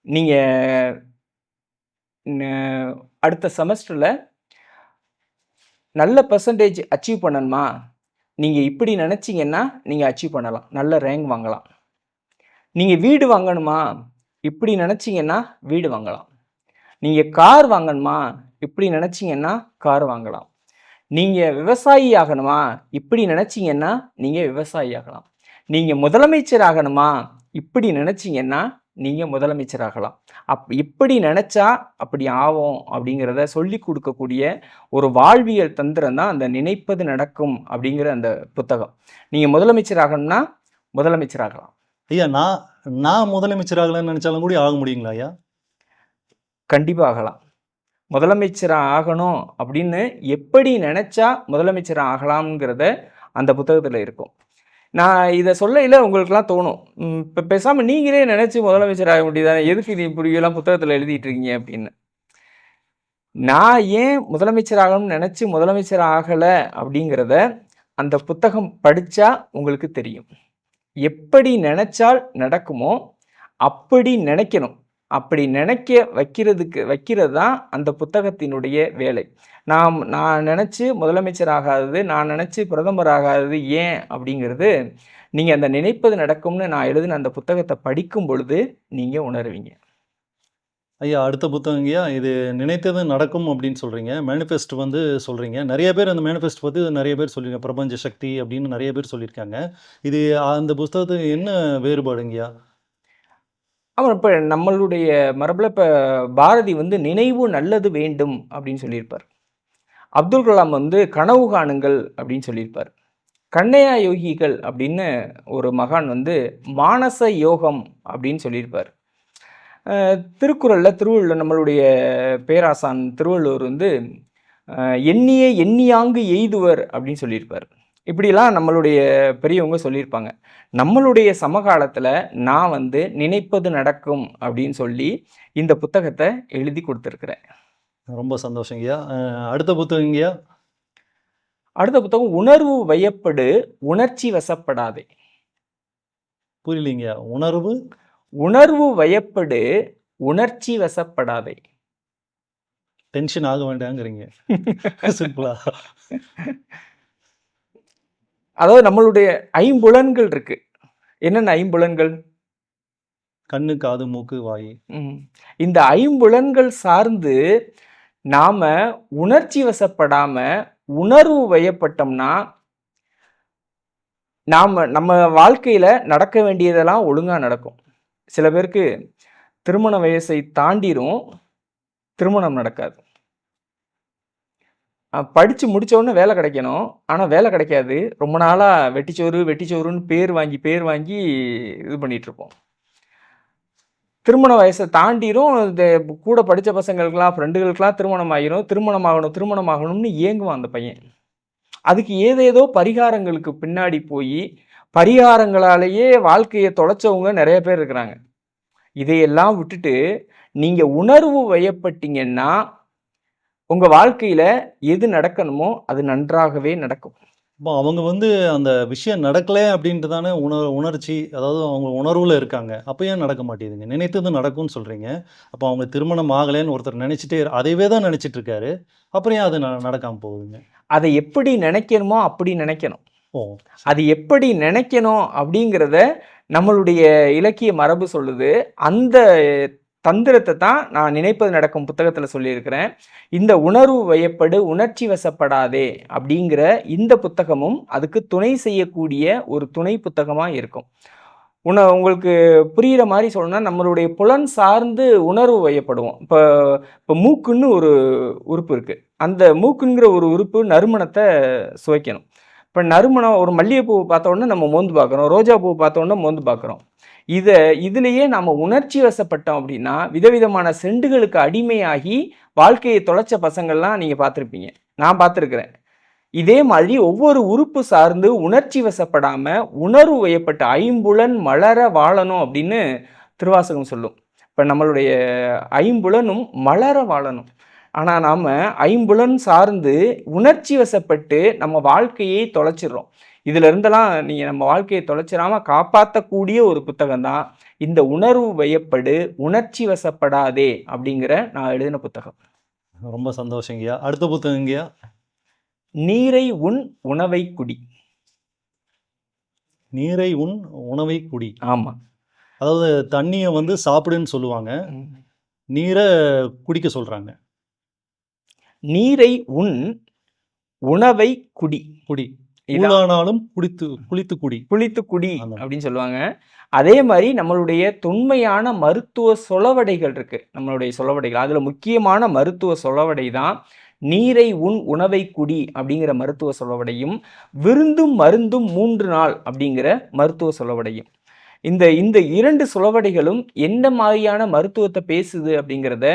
நீங்க ந அடுத்த செமஸ்டர்ல நல்ல பெர்சன்டேஜ் அச்சீவ் பண்ணணுமா? நீங்க இப்படி நினைச்சீங்கன்னா, நீங்க அச்சீவ் பண்ணலாம். நல்ல ரேங்க் வாங்கலாம். நீங்க வீடு வாங்கணுமா? இப்படி நினைச்சீங்கன்னா, வீடு வாங்கலாம். நீங்க கார் வாங்கணுமா? இப்படி நினைச்சீங்கன்னா, கார் வாங்கலாம். நீங்க விவசாயி ஆகணுமா? இப்படி நினைச்சீங்கன்னா, நீங்க விவசாயி ஆகலாம். நீங்க முதலமைச்சர் ஆகணுமா? இப்படி நினைச்சீங்கன்னா, நீங்க முதலமைச்சர் ஆகலாம். இப்படி நினைச்சா அப்படி ஆவோம் அப்படிங்கிறத சொல்லிக் குடுக்கக்கூடிய ஒரு வாழ்வியல் தந்திரம் தான் அந்த நினைப்பது நடக்கும் அப்படிங்கிற அந்த புத்தகம். நீங்க முதலமைச்சர் ஆகணும்னா, முதலமைச்சர் ஆகலாம். ஐயா, நான் முதலமைச்சர் ஆகலாம்னு நெனச்சாலும் கூட ஆக முடியுங்களா ஐயா? கண்டிப்பா ஆகலாம். முதலமைச்சர் ஆகணும் அப்படின்னு எப்படி நினைச்சா முதலமைச்சர் ஆகலாம்ங்கிறத அந்த புத்தகத்துல இருக்கும். நான் இத சொல்லையில உங்களுக்கெல்லாம் தோணும். இப்ப பேசாம நீங்களே நினைச்சு முதலமைச்சர் ஆக வேண்டியதுதானே. எதுக்கு நீ இப்படியெல்லாம் புத்தகத்துல எழுதிட்டு இருக்கீங்க அப்படின்னு. நான் ஏன் முதலமைச்சர் ஆகணும்னு நினைச்சு முதலமைச்சர் ஆகல அப்படிங்கிறத அந்த புத்தகம் படிச்சா உங்களுக்கு தெரியும். எப்படி நினைச்சால் நடக்குமோ அப்படி நினைக்கணும். அப்படி நினைக்க வைக்கிறது தான் அந்த புத்தகத்தினுடைய வேலை. நான் நினைச்சு முதலமைச்சர் ஆகாதது, நான் நினைச்சு பிரதமர் ஆகாதது ஏன் அப்படிங்கிறது, நீங்க அந்த நினைப்பது நடக்கும்னு நான் எழுதின அந்த புத்தகத்த படிக்கும் பொழுது நீங்க உணருவீங்க. ஐயா, அடுத்த புத்தகங்கய்யா, இது நினைத்தது நடக்கும் அப்படின்னு சொல்றீங்க. மேனிஃபெஸ்ட் வந்து சொல்றீங்க. நெறைய பேர் அந்த மேனிஃபெஸ்ட் பத்தி நெறைய பேர் சொல்லியிருக்காங்க. பிரபஞ்ச சக்தி அப்படின்னு நெறைய பேர் சொல்லியிருக்காங்க. இது அந்த புஸ்தகத்துக்கு என்ன வேறுபாடுங்கய்யா? ஆமா, இப்ப நம்மளுடைய மரபுல இப்ப பாரதி வந்து நினைவு நல்லது வேண்டும் அப்படின்னு சொல்லியிருப்பார். அப்துல் கலாம் வந்து கனவு காணுங்கள் அப்படின்னு சொல்லியிருப்பார். கண்ணையா யோகிகள் அப்படின்னு ஒரு மகான் வந்து மானச யோகம் அப்படின்னு சொல்லியிருப்பார். திருக்குறள்ல திருவள்ளுவர் நம்மளுடைய பேராசான் திருவள்ளுவர் வந்து எண்ணிய எண்ணியாங்கு எய்துவர் அப்படின்னு சொல்லியிருப்பார். இப்படிலாம் நம்மளுடைய பெரியவங்க சொல்லியிருப்பாங்க. நம்மளுடைய சமகாலத்தில் நான் வந்து நினைப்பது நடக்கும் அப்படின்னு சொல்லி இந்த புத்தகத்தை எழுதி கொடுத்துருக்குறேன். ரொம்ப சந்தோஷங்கய்யா. அடுத்த புத்தகங்கய்யா? அடுத்த புத்தகம் உணர்வு வயப்படு உணர்ச்சி வசப்படாதே. புரியலீங்கய்யா. உணர்வு உணர்வு வயப்படு உணர்ச்சி வசப்படாதே. டென்ஷன் ஆக வேண்டாங்கிறீங்க. சிம்பிளா. அதாவது நம்மளுடைய ஐம்புலன்கள் இருக்கு. என்னென்ன ஐம்புலன்கள்? கண்ணு, காது, மூக்கு, வாய். இந்த ஐம்புலன்கள் சார்ந்து நாம உணர்ச்சி வசப்படாம உணர்வு வயப்பட்டோம்னா நம்ம வாழ்க்கையில நடக்க வேண்டியதெல்லாம் ஒழுங்கா நடக்கும். சில பேருக்கு திருமண வயசை தாண்டிரும், திருமணம் நடக்காது. படிச்சு முடிச்ச உடனே வேலை கிடைக்கணும், ஆனா வேலை கிடைக்காது. ரொம்ப நாளா வெட்டிச்சோறுன்னு பேர் வாங்கி இது பண்ணிட்டு இருப்போம். திருமண வயசை தாண்டிரும், கூட படித்த பசங்களுக்கெல்லாம் ஃப்ரெண்டுகளுக்கெல்லாம் திருமணம் ஆகணும்னு ஏங்குவான் அந்த பையன். அதுக்கு ஏதேதோ பரிகாரங்களுக்கு பின்னாடி போய் பரிகாரங்களாலேயே வாழ்க்கையை தொலைச்சவங்க நிறைய பேர் இருக்கிறாங்க. இதையெல்லாம் விட்டுட்டு நீங்க உணர்வு வயப்பட்டீங்கன்னா உங்க வாழ்க்கையில எது நடக்கணுமோ அது நன்றாகவே நடக்கும். இப்போ அவங்க வந்து அந்த விஷயம் நடக்கலை அப்படின்ட்டு தானே உணர்ச்சி, அதாவது அவங்க உணர்வில் இருக்காங்க. அப்போ ஏன் நடக்க மாட்டேங்குதுங்க? நினைத்தது நடக்கும்னு சொல்கிறீங்க. அப்போ அவங்க திருமணம் ஆகலைன்னு ஒருத்தர் நினச்சிட்டே அதையவே தான் நினச்சிட்டு இருக்காரு. அப்புறம் ஏன் அது நடக்காமல் போகுதுங்க? அதை எப்படி நினைக்கணுமோ அப்படி நினைக்கணும். ஓ, அது எப்படி நினைக்கணும் அப்படிங்கிறத நம்மளுடைய இலக்கிய மரபு சொல்லுது. அந்த தந்திரத்தை தான் நான் நினைப்பது நடக்கும் புத்தகத்தில் சொல்லியிருக்கிறேன். இந்த உணர்வு வயப்படு உணர்ச்சி வசப்படாதே அப்படிங்கிற இந்த புத்தகமும் அதுக்கு துணை செய்யக்கூடிய ஒரு துணை புத்தகமாக இருக்கும். உங்களுக்கு புரிகிற மாதிரி சொல்லணும்னா நம்மளுடைய புலன் சார்ந்து உணர்வு வயப்படுவோம். இப்போ மூக்குன்னு ஒரு உறுப்பு இருக்குது. அந்த மூக்குங்கிற ஒரு உறுப்பு நறுமணத்தை சுவைக்கணும். இப்போ நறுமணம் ஒரு மல்லிகைப்பூ பார்த்த உடனே நம்ம மோந்து பார்க்குறோம், ரோஜா பூ பார்த்த உடனே மோந்து பார்க்குறோம். இதுலேயே நம்ம உணர்ச்சி வசப்பட்டோம் அப்படின்னா விதவிதமான செண்டுகளுக்கு அடிமையாகி வாழ்க்கையை தொலைச்ச பசங்கள்லாம் நீங்கள் பார்த்துருப்பீங்க, நான் பார்த்துருக்குறேன். இதே மாதிரி ஒவ்வொரு உறுப்பு சார்ந்து உணர்ச்சி வசப்படாம உணர்வு வயப்பட்ட ஐம்புலன் மலர வாழணும் அப்படின்னு திருவாசகம் சொல்லும். இப்போ நம்மளுடைய ஐம்புலனும் மலர வாழணும். ஆனால் நாம் ஐம்புலன் சார்ந்து உணர்ச்சி வசப்பட்டு நம்ம வாழ்க்கையை தொலைச்சிடுறோம். இதுல இருந்தெல்லாம் நீங்க நம்ம வாழ்க்கையை தொலைச்சிடாம காப்பாற்றக்கூடிய ஒரு புத்தகம் தான் இந்த உணர்வு வயப்படு உணர்ச்சி வசப்படாதே அப்படிங்கிற நான் எழுதின புத்தகம். ரொம்ப சந்தோஷங்கய்யா. அடுத்த புத்தகங்கய்யா? நீரை உண் உணவை குடி. நீரை உண் உணவை குடி. ஆமா, அதாவது தண்ணியை வந்து சாப்பிடுன்னு சொல்லுவாங்க, நீரை குடிக்க சொல்றாங்க. நீரை உண் உணவை குடி. குடி ஆனாலும் குளித்து குடி அப்படின்னு சொல்லுவாங்க. அதே மாதிரி நம்மளுடைய தொன்மையான மருத்துவ சொலவடைகள் இருக்கு. நம்மளுடைய சொலவடைகள் அதுல முக்கியமான மருத்துவ சொலவடை தான் நீரை உண் உணவை குடி அப்படிங்கிற மருத்துவ சொலவடையும், விருந்தும் மருந்தும் 3 நாள் அப்படிங்கிற மருத்துவ சொலவடையும். இந்த 2 சொலவடைகளும் எந்த மாதிரியான மருத்துவத்தை பேசுது அப்படிங்கிறத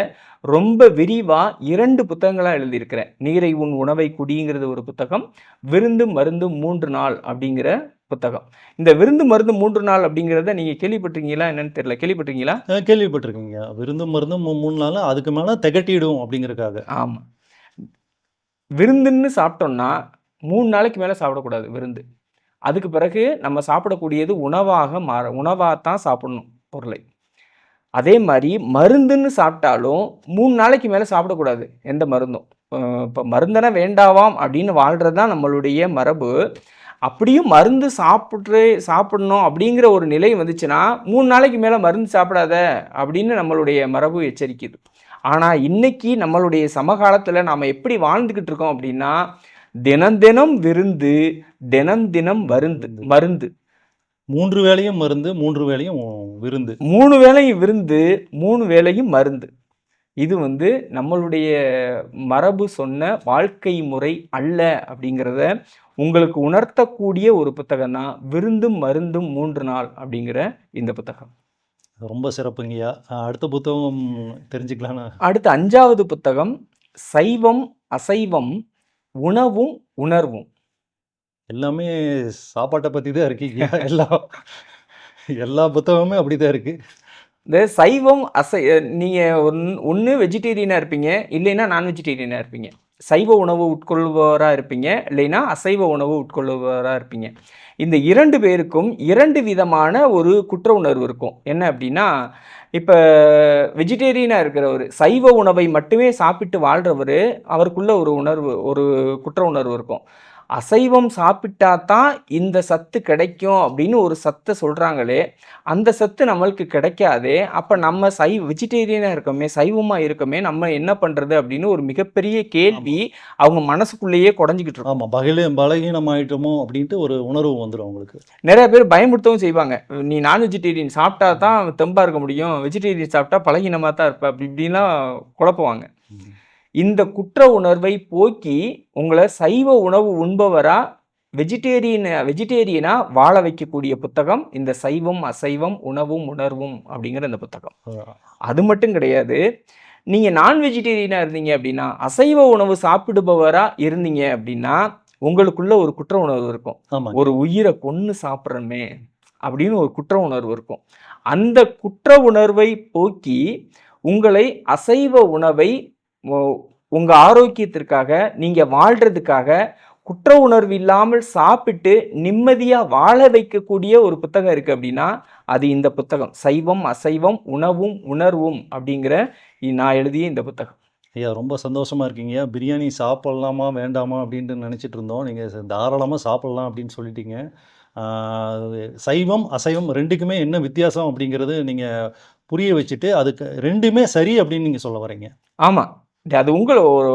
ரொம்ப விரிவா 2 புத்தகங்களா எழுதியிருக்கிறேன். நீரை உன் உணவை குடிங்கிறது ஒரு புத்தகம், விருந்து மருந்து 3 நாள் அப்படிங்கிற புத்தகம். இந்த விருந்து மருந்து 3 நாள் அப்படிங்கிறத நீங்க கேள்விப்பட்டிருக்கீங்களா என்னன்னு தெரியல. கேள்விப்பட்டிருக்கீங்களா? கேள்விப்பட்டிருக்கீங்க. விருந்து மருந்து 3 நாள், அதுக்கு மேல திகட்டிடும் அப்படிங்கிறதுக்காக. ஆமா, விருந்துன்னு சாப்பிட்டோம்னா 3 நாளைக்கு மேல சாப்பிடக்கூடாது விருந்து. அதுக்கு பிறகு நம்ம சாப்பிடக்கூடியது உணவாகத்தான் சாப்பிடணும் பொருளை. அதே மாதிரி மருந்துன்னு சாப்பிட்டாலும் 3 நாளைக்கு மேலே சாப்பிடக்கூடாது எந்த மருந்தும். இப்போ மருந்தன வேண்டாவாம் அப்படின்னு வாழ்கிறது தான் நம்மளுடைய மரபு. அப்படியும் மருந்து சாப்பிடணும் அப்படிங்கிற ஒரு நிலை வந்துச்சுன்னா 3 நாளைக்கு மேலே மருந்து சாப்பிடாத அப்படின்னு நம்மளுடைய மரபு எச்சரிக்குது. ஆனால் இன்னைக்கு நம்மளுடைய சமகாலத்தில் நாம் எப்படி வாழ்ந்துக்கிட்டு இருக்கோம் அப்படின்னா தினம் தினம் விருந்து, தினம் தினம் மருந்து. 3 வேளையும் மருந்து, 3 வேளையும் விருந்து. 3 வேளையும் விருந்து, 3 வேளையும் மருந்து. இது நம்மளுடைய மரபு சொன்ன வாழ்க்கை முறை அல்ல அப்படிங்கிறத உங்களுக்கு உணர்த்தக்கூடிய ஒரு புத்தகம் தான் விருந்தும் மருந்தும் 3 நாள் அப்படிங்கிற இந்த புத்தகம். ரொம்ப சிறப்புங்கய்யா. அடுத்த புத்தகம் தெரிஞ்சுக்கலான்னு. அடுத்து 5வது புத்தகம் சைவம் அசைவம் உணவும் உணர்வும். எல்லாமே சாப்பாட்ட பத்தி தான் இருக்குங்கய்யா. எல்லா புத்தகமுமே அப்படிதான் இருக்கு. இந்த சைவம் நீங்க ஒண்ணு வெஜிடேரியனா இருப்பீங்க, இல்லைன்னா நான் வெஜிடேரியனா இருப்பீங்க. சைவ உணவு உட்கொள்பவரா இருப்பீங்க, இல்லைன்னா அசைவ உணவு உட்கொள்பவரா இருப்பீங்க. இந்த 2 பேருக்கும் 2 விதமான ஒரு குற்ற உணர்வு இருக்கும். என்ன அப்படின்னா, இப்ப வெஜிடேரியனா இருக்கிறவரு, சைவ உணவை மட்டுமே சாப்பிட்டு வாழ்றவரு, அவருக்குள்ள ஒரு குற்ற உணர்வு இருக்கும். அசைவம் சாப்பிட்டா தான் இந்த சத்து கிடைக்கும் அப்படின்னு ஒரு சத்தை சொல்றாங்களே, அந்த சத்து நம்மளுக்கு கிடைக்காதே. அப்ப நம்ம வெஜிடேரியனா இருக்கோமே, சைவமா இருக்கோமே, நம்ம என்ன பண்றது அப்படின்னு ஒரு மிகப்பெரிய கேள்வி அவங்க மனசுக்குள்ளேயே குடைஞ்சுக்கிட்டு இருக்கும். ஆமா. பலகீனம் ஆயிட்டோமோ அப்படின்ட்டு ஒரு உணர்வு வந்துரும் அவங்களுக்கு. நிறைய பேர் பயமுறுத்தவும் செய்வாங்க. நீ நான் வெஜிடேரியன் சாப்பிட்டா தான் தெம்பா இருக்க முடியும், வெஜிடேரியன் சாப்பிட்டா பலகீனமா தான் இருப்ப, அப்படி இப்படின்லாம் குழப்புவாங்க. இந்த குற்ற உணர்வை போக்கி உங்களை சைவ உணவு உண்பவரா வெஜிடேரியனா வாழ வைக்கக்கூடிய புத்தகம் இந்த சைவம் அசைவம் உணவும் உணர்வும் அப்படிங்கிற இந்த புத்தகம். அது மட்டும் கிடையாது, நீங்க நான் வெஜிடேரியனா இருந்தீங்க அப்படின்னா, அசைவ உணவு சாப்பிடுபவரா இருந்தீங்க அப்படின்னா, உங்களுக்குள்ள ஒரு குற்ற உணர்வு இருக்கும். ஒரு உயிரை கொன்னு சாப்பிட்றமே அப்படின்னு ஒரு குற்ற உணர்வு இருக்கும். அந்த குற்ற உணர்வை போக்கி உங்களை அசைவ உணவை உங்க ஆரோக்கியத்திற்காக, நீங்க வாழ்றதுக்காக குற்ற உணர்வு இல்லாமல் சாப்பிட்டு நிம்மதியா வாழ வைக்கக்கூடிய ஒரு புத்தகம் இருக்கு அப்படின்னா, அது இந்த புத்தகம். சைவம் அசைவம் உணவும் உணர்வும் அப்படிங்கிற நான் எழுதிய இந்த புத்தகம். ஐயா ரொம்ப சந்தோஷமா இருக்கீங்க. பிரியாணி சாப்பிடலாமா வேண்டாமா அப்படின்ட்டு நினச்சிட்டு இருந்தோம். நீங்கள் தாராளமாக சாப்பிடலாம் அப்படின்னு சொல்லிட்டீங்க. சைவம் அசைவம் 2க்குமே என்ன வித்தியாசம் அப்படிங்கிறது நீங்கள் புரிய வச்சுட்டு அதுக்கு 2மே சரி அப்படின்னு நீங்கள் சொல்ல வரீங்க. ஆமாம், அது ஒரு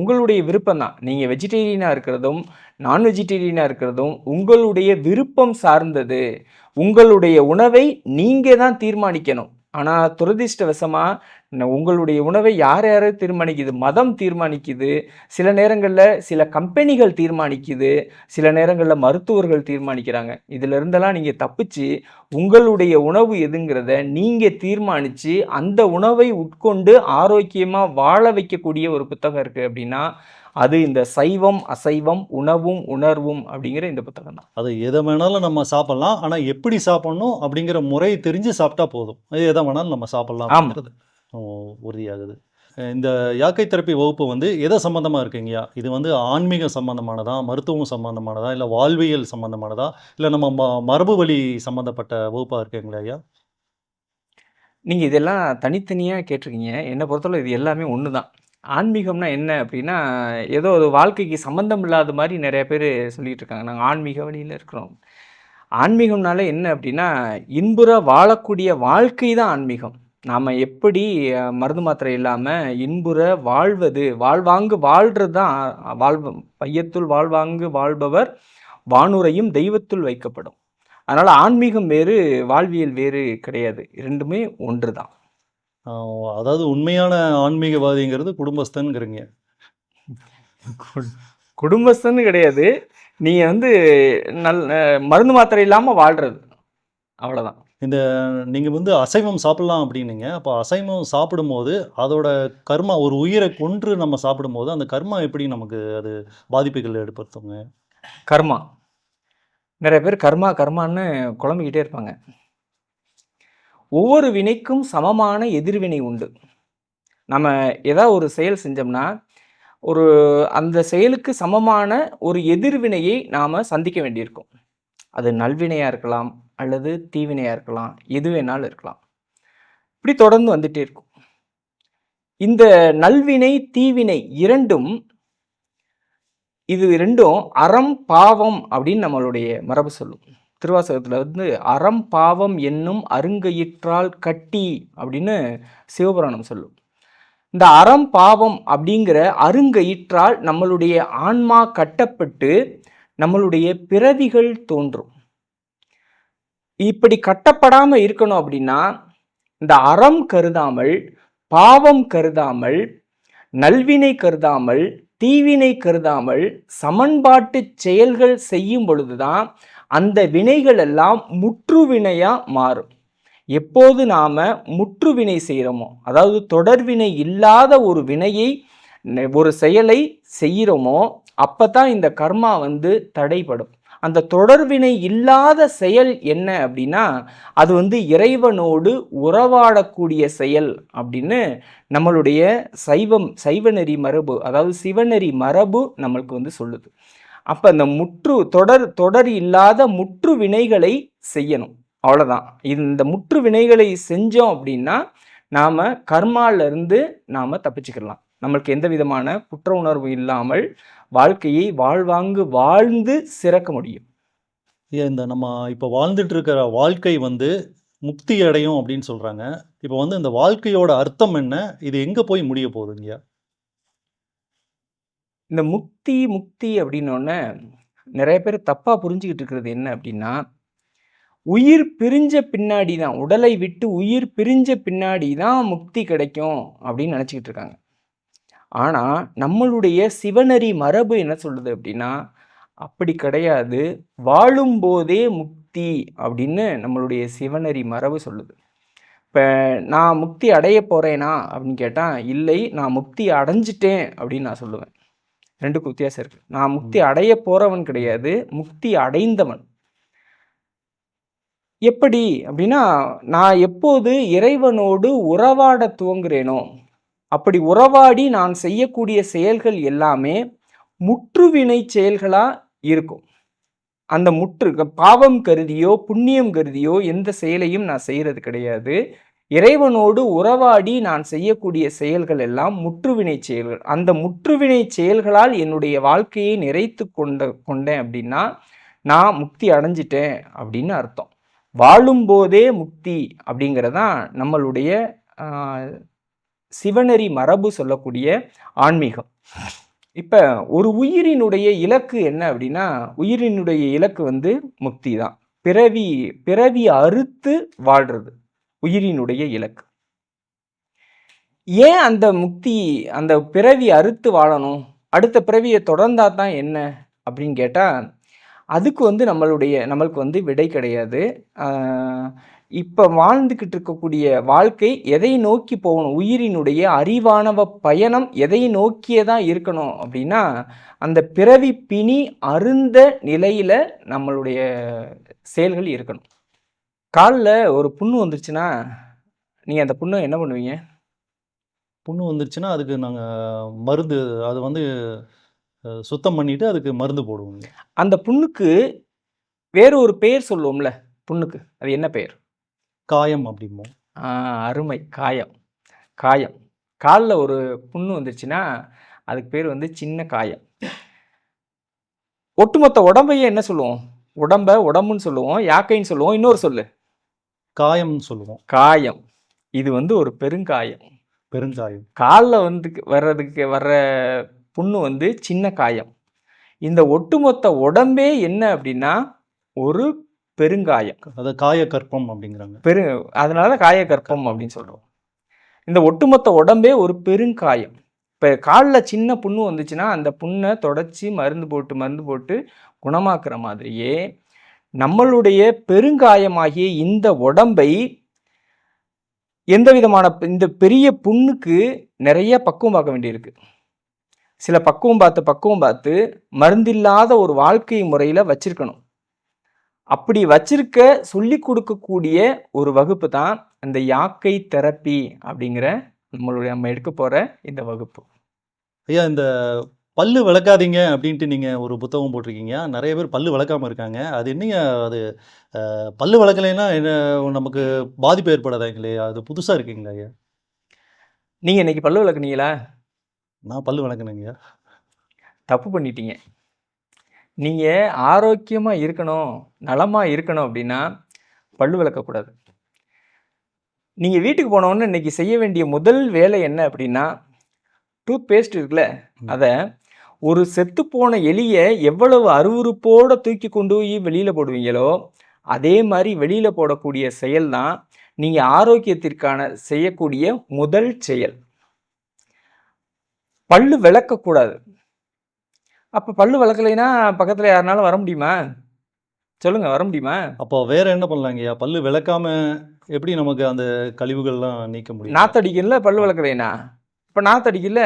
உங்களுடைய விருப்பம் தான். நீங்கள் வெஜிடேரியனாக இருக்கிறதும் நான் வெஜிடேரியனாக இருக்கிறதும் உங்களுடைய விருப்பம் சார்ந்தது. உங்களுடைய உணவை நீங்கள் தான் தீர்மானிக்கணும். ஆனால் துரதிர்ஷ்டவசமாக உங்களுடைய உணவை யார் தீர்மானிக்குது? மதம் தீர்மானிக்குது, சில நேரங்களில் சில கம்பெனிகள் தீர்மானிக்குது, சில நேரங்களில் மருத்துவர்கள் தீர்மானிக்கிறாங்க. இதில் இருந்தெல்லாம் நீங்கள் தப்பிச்சு உங்களுடைய உணவு எதுங்கிறத நீங்கள் தீர்மானித்து அந்த உணவை உட்கொண்டு ஆரோக்கியமாக வாழ வைக்கக்கூடிய ஒரு புத்தகம் இருக்குது அப்படின்னா, அது இந்த சைவம் அசைவம் உணவும் உணர்வும் அப்படிங்கிற இந்த புத்தகம் தான். அது எதை வேணாலும் நம்ம சாப்பிடலாம், ஆனால் எப்படி சாப்பிடணும் அப்படிங்கிற முறை தெரிஞ்சு சாப்பிட்டா போதும். எதை வேணாலும் நம்ம சாப்பிடலாம் அப்படிங்கிறது உறுதியாகுது. இந்த யாக்கை தெரப்பி வகுப்பு வந்து எதை சம்பந்தமாக இருக்குங்கய்யா? இது வந்து ஆன்மீகம் சம்பந்தமானதா, மருத்துவம் சம்பந்தமானதா, இல்லை வாழ்வியல் சம்பந்தமானதா, இல்லை நம்ம மரபு வழி சம்பந்தப்பட்ட வகுப்பாக இருக்குங்களா ஐயா? நீங்கள் இதெல்லாம் தனித்தனியாக கேட்டிருக்கீங்க. என்னை பொறுத்தவரை இது எல்லாமே ஒன்று தான். ஆன்மீகம்னா என்ன அப்படின்னா, ஏதோ ஒரு வாழ்க்கைக்கு சம்மந்தம் இல்லாத மாதிரி நிறைய பேர் சொல்லிகிட்டு இருக்காங்க. நாங்கள் ஆன்மீக வழியில் இருக்கிறோம். ஆன்மீகம்னால என்ன அப்படின்னா, இன்புற வாழக்கூடிய வாழ்க்கை தான் ஆன்மீகம். நாம் எப்படி மருந்து மாத்திரை இல்லாமல் இன்புற வாழ்வது, வாழ்வாங்கு வாழ்கிறது தான் பையத்துள் வாழ்வாங்கு வாழ்பவர் வானுரையும் தெய்வத்துள் வைக்கப்படும். அதனால் ஆன்மீகம் வேறு, வாழ்வியல் வேறு கிடையாது. 2மே ஒன்று தான். அதாவது உண்மையான ஆன்மீகவாதிங்கிறது குடும்பஸ்தன்கிறீங்க. குடும்பஸ்தன்னு கிடையாது. நீங்கள் வந்து மருந்து மாத்திரை இல்லாமல் வாழ்கிறது, அவ்வளோதான். இந்த நீங்கள் வந்து அசைவம் சாப்பிடலாம் அப்படின்னீங்க. அப்போ அசைவம் சாப்பிடும்போது அதோட கர்மா, ஒரு உயிரை கொன்று நம்ம சாப்பிடும்போது அந்த கர்மா எப்படி நமக்கு அது பாதிப்புகள் ஏற்படுத்துங்க? கர்மா, நிறைய பேர் கர்மான்னு குழம்பிக்கிட்டே இருப்பாங்க. ஒவ்வொரு வினைக்கும் சமமான எதிர்வினை உண்டு. நம்ம ஏதாவது ஒரு செயல் செஞ்சோம்னா, அந்த செயலுக்கு சமமான ஒரு எதிர்வினையை நாம் சந்திக்க வேண்டியிருக்கும். அது நல்வினையாக இருக்கலாம், அல்லது தீவினையாக இருக்கலாம், எது வேணாலும் இருக்கலாம். இப்படி தொடர்ந்து வந்துட்டே இருக்கும். இந்த நல்வினை தீவினை இது ரெண்டும் அறம் பாவம் அப்படின்னு நம்மளுடைய மரபு சொல்லும். திருவாசகத்தில் வந்து அறம் பாவம் என்னும் அருங்கயிற்றால் கட்டி அப்படின்னு சிவபுராணம் சொல்லும். இந்த அறம் பாவம் அப்படிங்கிற அருங்கயிற்றால் நம்மளுடைய ஆன்மா கட்டப்பட்டு நம்மளுடைய பிறவிகள் தோன்றும். இப்படி கட்டப்படாமல் இருக்கணும் அப்படின்னா, இந்த அறம் கருதாமல், பாவம் கருதாமல், நல்வினை கருதாமல், தீவினை கருதாமல் சமன்பாட்டு செயல்கள் செய்யும் பொழுதுதான் அந்த வினைகள் எல்லாம் முற்றுவினையா மாறும். எப்போது நாம முற்றுவினை செய்கிறோமோ, அதாவது தொடர்வினை இல்லாத ஒரு வினையை ஒரு செயலை செய்கிறோமோ, அப்பதான் இந்த கர்மா வந்து தடைபடும். அந்த தொடர்வினை இல்லாத செயல் என்ன அப்படின்னா, அது வந்து இறைவனோடு உறவாடக்கூடிய செயல் அப்படின்னு நம்மளுடைய சைவநெறி மரபு, அதாவது சிவநெறி மரபு நம்மளுக்கு வந்து சொல்லுது. அப்ப அந்த தொடர் இல்லாத முற்று வினைகளை செய்யணும். அவ்வளவுதான். இந்த முற்று வினைகளை செஞ்சோம் அப்படின்னா நாம கர்மால இருந்து நாம தப்பிச்சுக்கலாம். நம்மளுக்கு எந்த விதமான குற்ற உணர்வு இல்லாமல் வாழ்க்கையை வாழ்வாங்கு வாழ்ந்து சிறக்க முடியும். இந்த நம்ம இப்போ வாழ்ந்துட்டு இருக்கிற வாழ்க்கை வந்து முக்தி அடையும் அப்படின்னு சொல்றாங்க. இப்போ வந்து இந்த வாழ்க்கையோட அர்த்தம் என்ன? இது எங்க போய் முடிய போகுதுங்கய்யா? இந்த முக்தி அப்படின்னோடனே நிறைய பேர் தப்பா புரிஞ்சுக்கிட்டு இருக்கிறது என்ன அப்படின்னா, உயிர் பிரிஞ்ச பின்னாடி தான், உடலை விட்டு உயிர் பிரிஞ்ச பின்னாடி தான் முக்தி கிடைக்கும் அப்படின்னு நினச்சிக்கிட்டு இருக்காங்க. ஆனால் நம்மளுடைய சிவநெறி மரபு என்ன சொல்லுது அப்படின்னா, அப்படி கிடையாது. வாழும்போதே முக்தி அப்படின்னு நம்மளுடைய சிவநெறி மரபு சொல்லுது. இப்போ நான் முக்தி அடைய போகிறேனா அப்படின்னு கேட்டால், இல்லை, நான் முக்தி அடைஞ்சிட்டேன் அப்படின்னு நான் சொல்லுவேன். ரெண்டுக்கும் வித்தியாசம் இருக்குது. நான் முக்தி அடைய போகிறவன் கிடையாது, முக்தி அடைந்தவன். எப்படி அப்படின்னா, நான் எப்போது இறைவனோடு உறவாட துவங்குறேனோ, அப்படி உறவாடி நான் செய்யக்கூடிய செயல்கள் எல்லாமே முற்றுவினை செயல்களா இருக்கும். அந்த பாவம் கருதியோ புண்ணியம் கருதியோ எந்த செயலையும் நான் செய்யறது கிடையாது. இறைவனோடு உறவாடி நான் செய்யக்கூடிய செயல்கள் எல்லாம் முற்றுவினை செயல்கள். அந்த முற்றுவினை செயல்களால் என்னுடைய வாழ்க்கையை நிறைத்து கொண்டேன் அப்படின்னா நான் முக்தி அடைஞ்சிட்டேன் அப்படின்னு அர்த்தம். வாழும்போதே முக்தி அப்படிங்கிறதான் நம்மளுடைய சிவநெறி மரபு சொல்லக்கூடிய ஆன்மீகம். இப்போ ஒரு உயிரினுடைய இலக்கு என்ன அப்படின்னா, உயிரினுடைய இலக்கு வந்து முக்தி தான். பிறவி அறுத்து வாழ்றது உயிரினுடைய இலக்கு. ஏன் அந்த பிறவி அறுத்து வாழணும்? அடுத்த பிறவியை தொடர்ந்தா தான் என்ன அப்படின்னு கேட்டால், அதுக்கு வந்து நம்மளுக்கு வந்து விடை கிடையாது. இப்போ வாழ்ந்துக்கிட்டு இருக்கக்கூடிய வாழ்க்கை எதை நோக்கி போகணும்? உயிரினுடைய அறிவானவ பயணம் எதை நோக்கியதான் இருக்கணும் அப்படின்னா, அந்த பிறவி பிணி அருந்த நிலையில் நம்மளுடைய செயல்கள் இருக்கணும். காலில் ஒரு புண்ணு வந்துருச்சுன்னா நீங்கள் அந்த புண்ணை என்ன பண்ணுவீங்க? புண்ணு வந்துருச்சுன்னா அதுக்கு நாங்கள் மருந்து அது வந்து சுத்தம் பண்ணிட்டு அதுக்கு மருந்து போடுவோங்க. அந்த புண்ணுக்கு வேறு ஒரு பெயர் சொல்லுவோம்ல, புண்ணுக்கு அது என்ன பெயர்? காயம் அப்படிம்போம். அருமை. காயம். காயம். காலில் ஒரு புண்ணு வந்துருச்சுன்னா அதுக்கு பேர் வந்து சின்ன காயம். ஒட்டுமொத்த உடம்பையே என்ன சொல்லுவோம்? உடம்புன்னு சொல்லுவோம், யாக்கைன்னு சொல்லுவோம், இன்னொரு சொல்லு. காயம்னு சொல்லுவோம். காயம். இது வந்து ஒரு பெருங்காயம். பெருங்காயம். காலில் வந்து வர்ற புண்ணு வந்து சின்ன காயம். இந்த ஒட்டுமொத்த உடம்பே என்ன அப்படின்னா ஒரு பெருங்காயம். அதாவது காயக்கற்பம் அப்படிங்கிறாங்க. அதனால காயக்கற்பம் அப்படின்னு சொல்றோம். இந்த ஒட்டுமொத்த உடம்பே ஒரு பெருங்காயம். இப்போ காலில் சின்ன புண்ணு வந்துச்சுன்னா அந்த புண்ணை தொடச்சி மருந்து போட்டு குணமாக்குற மாதிரியே நம்மளுடைய பெருங்காயமாகிய இந்த உடம்பை எந்த விதமான இந்த பெரிய புண்ணுக்கு நிறைய பக்குவம் பார்க்க வேண்டியிருக்கு. சில பக்குவம் பார்த்து மருந்தில்லாத ஒரு வாழ்க்கை முறையில் வச்சிருக்கணும். அப்படி வச்சிருக்க சொல்லி கொடுக்கக்கூடிய ஒரு வகுப்பு தான் அந்த யாக்கை தெரப்பி அப்படிங்கிற நம்ம எடுக்க போகிற இந்த வகுப்பு. ஐயா, இந்த பல்லு விளக்காதீங்க அப்படின்ட்டு நீங்கள் ஒரு புத்தகம் போட்டிருக்கீங்க. நிறைய பேர் பல்லு விளக்காமல் இருக்காங்க. அது என்னங்க அது? பல்லு விளக்கலைன்னா என்ன நமக்கு பாதிப்பு ஏற்படாதாங்களே? அது புதுசாக இருக்குங்களா ஐயா? நீங்கள் இன்னைக்கு பல்லு விளக்குனீங்களா? நான் பல்லு விளக்குனேங்கய்யா. தப்பு பண்ணிட்டீங்க. நீங்கள் ஆரோக்கியமாக இருக்கணும், நலமாக இருக்கணும் அப்படின்னா பல்லு விளக்கக்கூடாது. நீங்கள் வீட்டுக்கு போனோன்னு இன்னைக்கு செய்ய வேண்டிய முதல் வேலை என்ன அப்படின்னா, டூத் பேஸ்ட் இருக்குல்ல, அதை ஒரு செத்துப்போன எலியை எவ்வளவு அருவருப்போடு தூக்கி கொண்டு போய் வெளியில் போடுவீங்களோ அதே மாதிரி வெளியில் போடக்கூடிய செயல் தான் நீங்கள் ஆரோக்கியத்திற்கான செய்யக்கூடிய முதல் செயல். பல்லு விளக்கக்கூடாது. அப்போ பல்லு விளக்கலைன்னா பக்கத்தில் யாருனாலும் வர முடியுமா? சொல்லுங்க, வர முடியுமா? அப்போ வேற என்ன பண்ணலாங்கய்யா? பல்லு விளக்காம எப்படி நமக்கு அந்த கழிவுகள்லாம் நீக்க முடியும்? நாத்தடிக்கல பல்லு விளக்குறேனா? இப்ப நாத்தடிக்கல.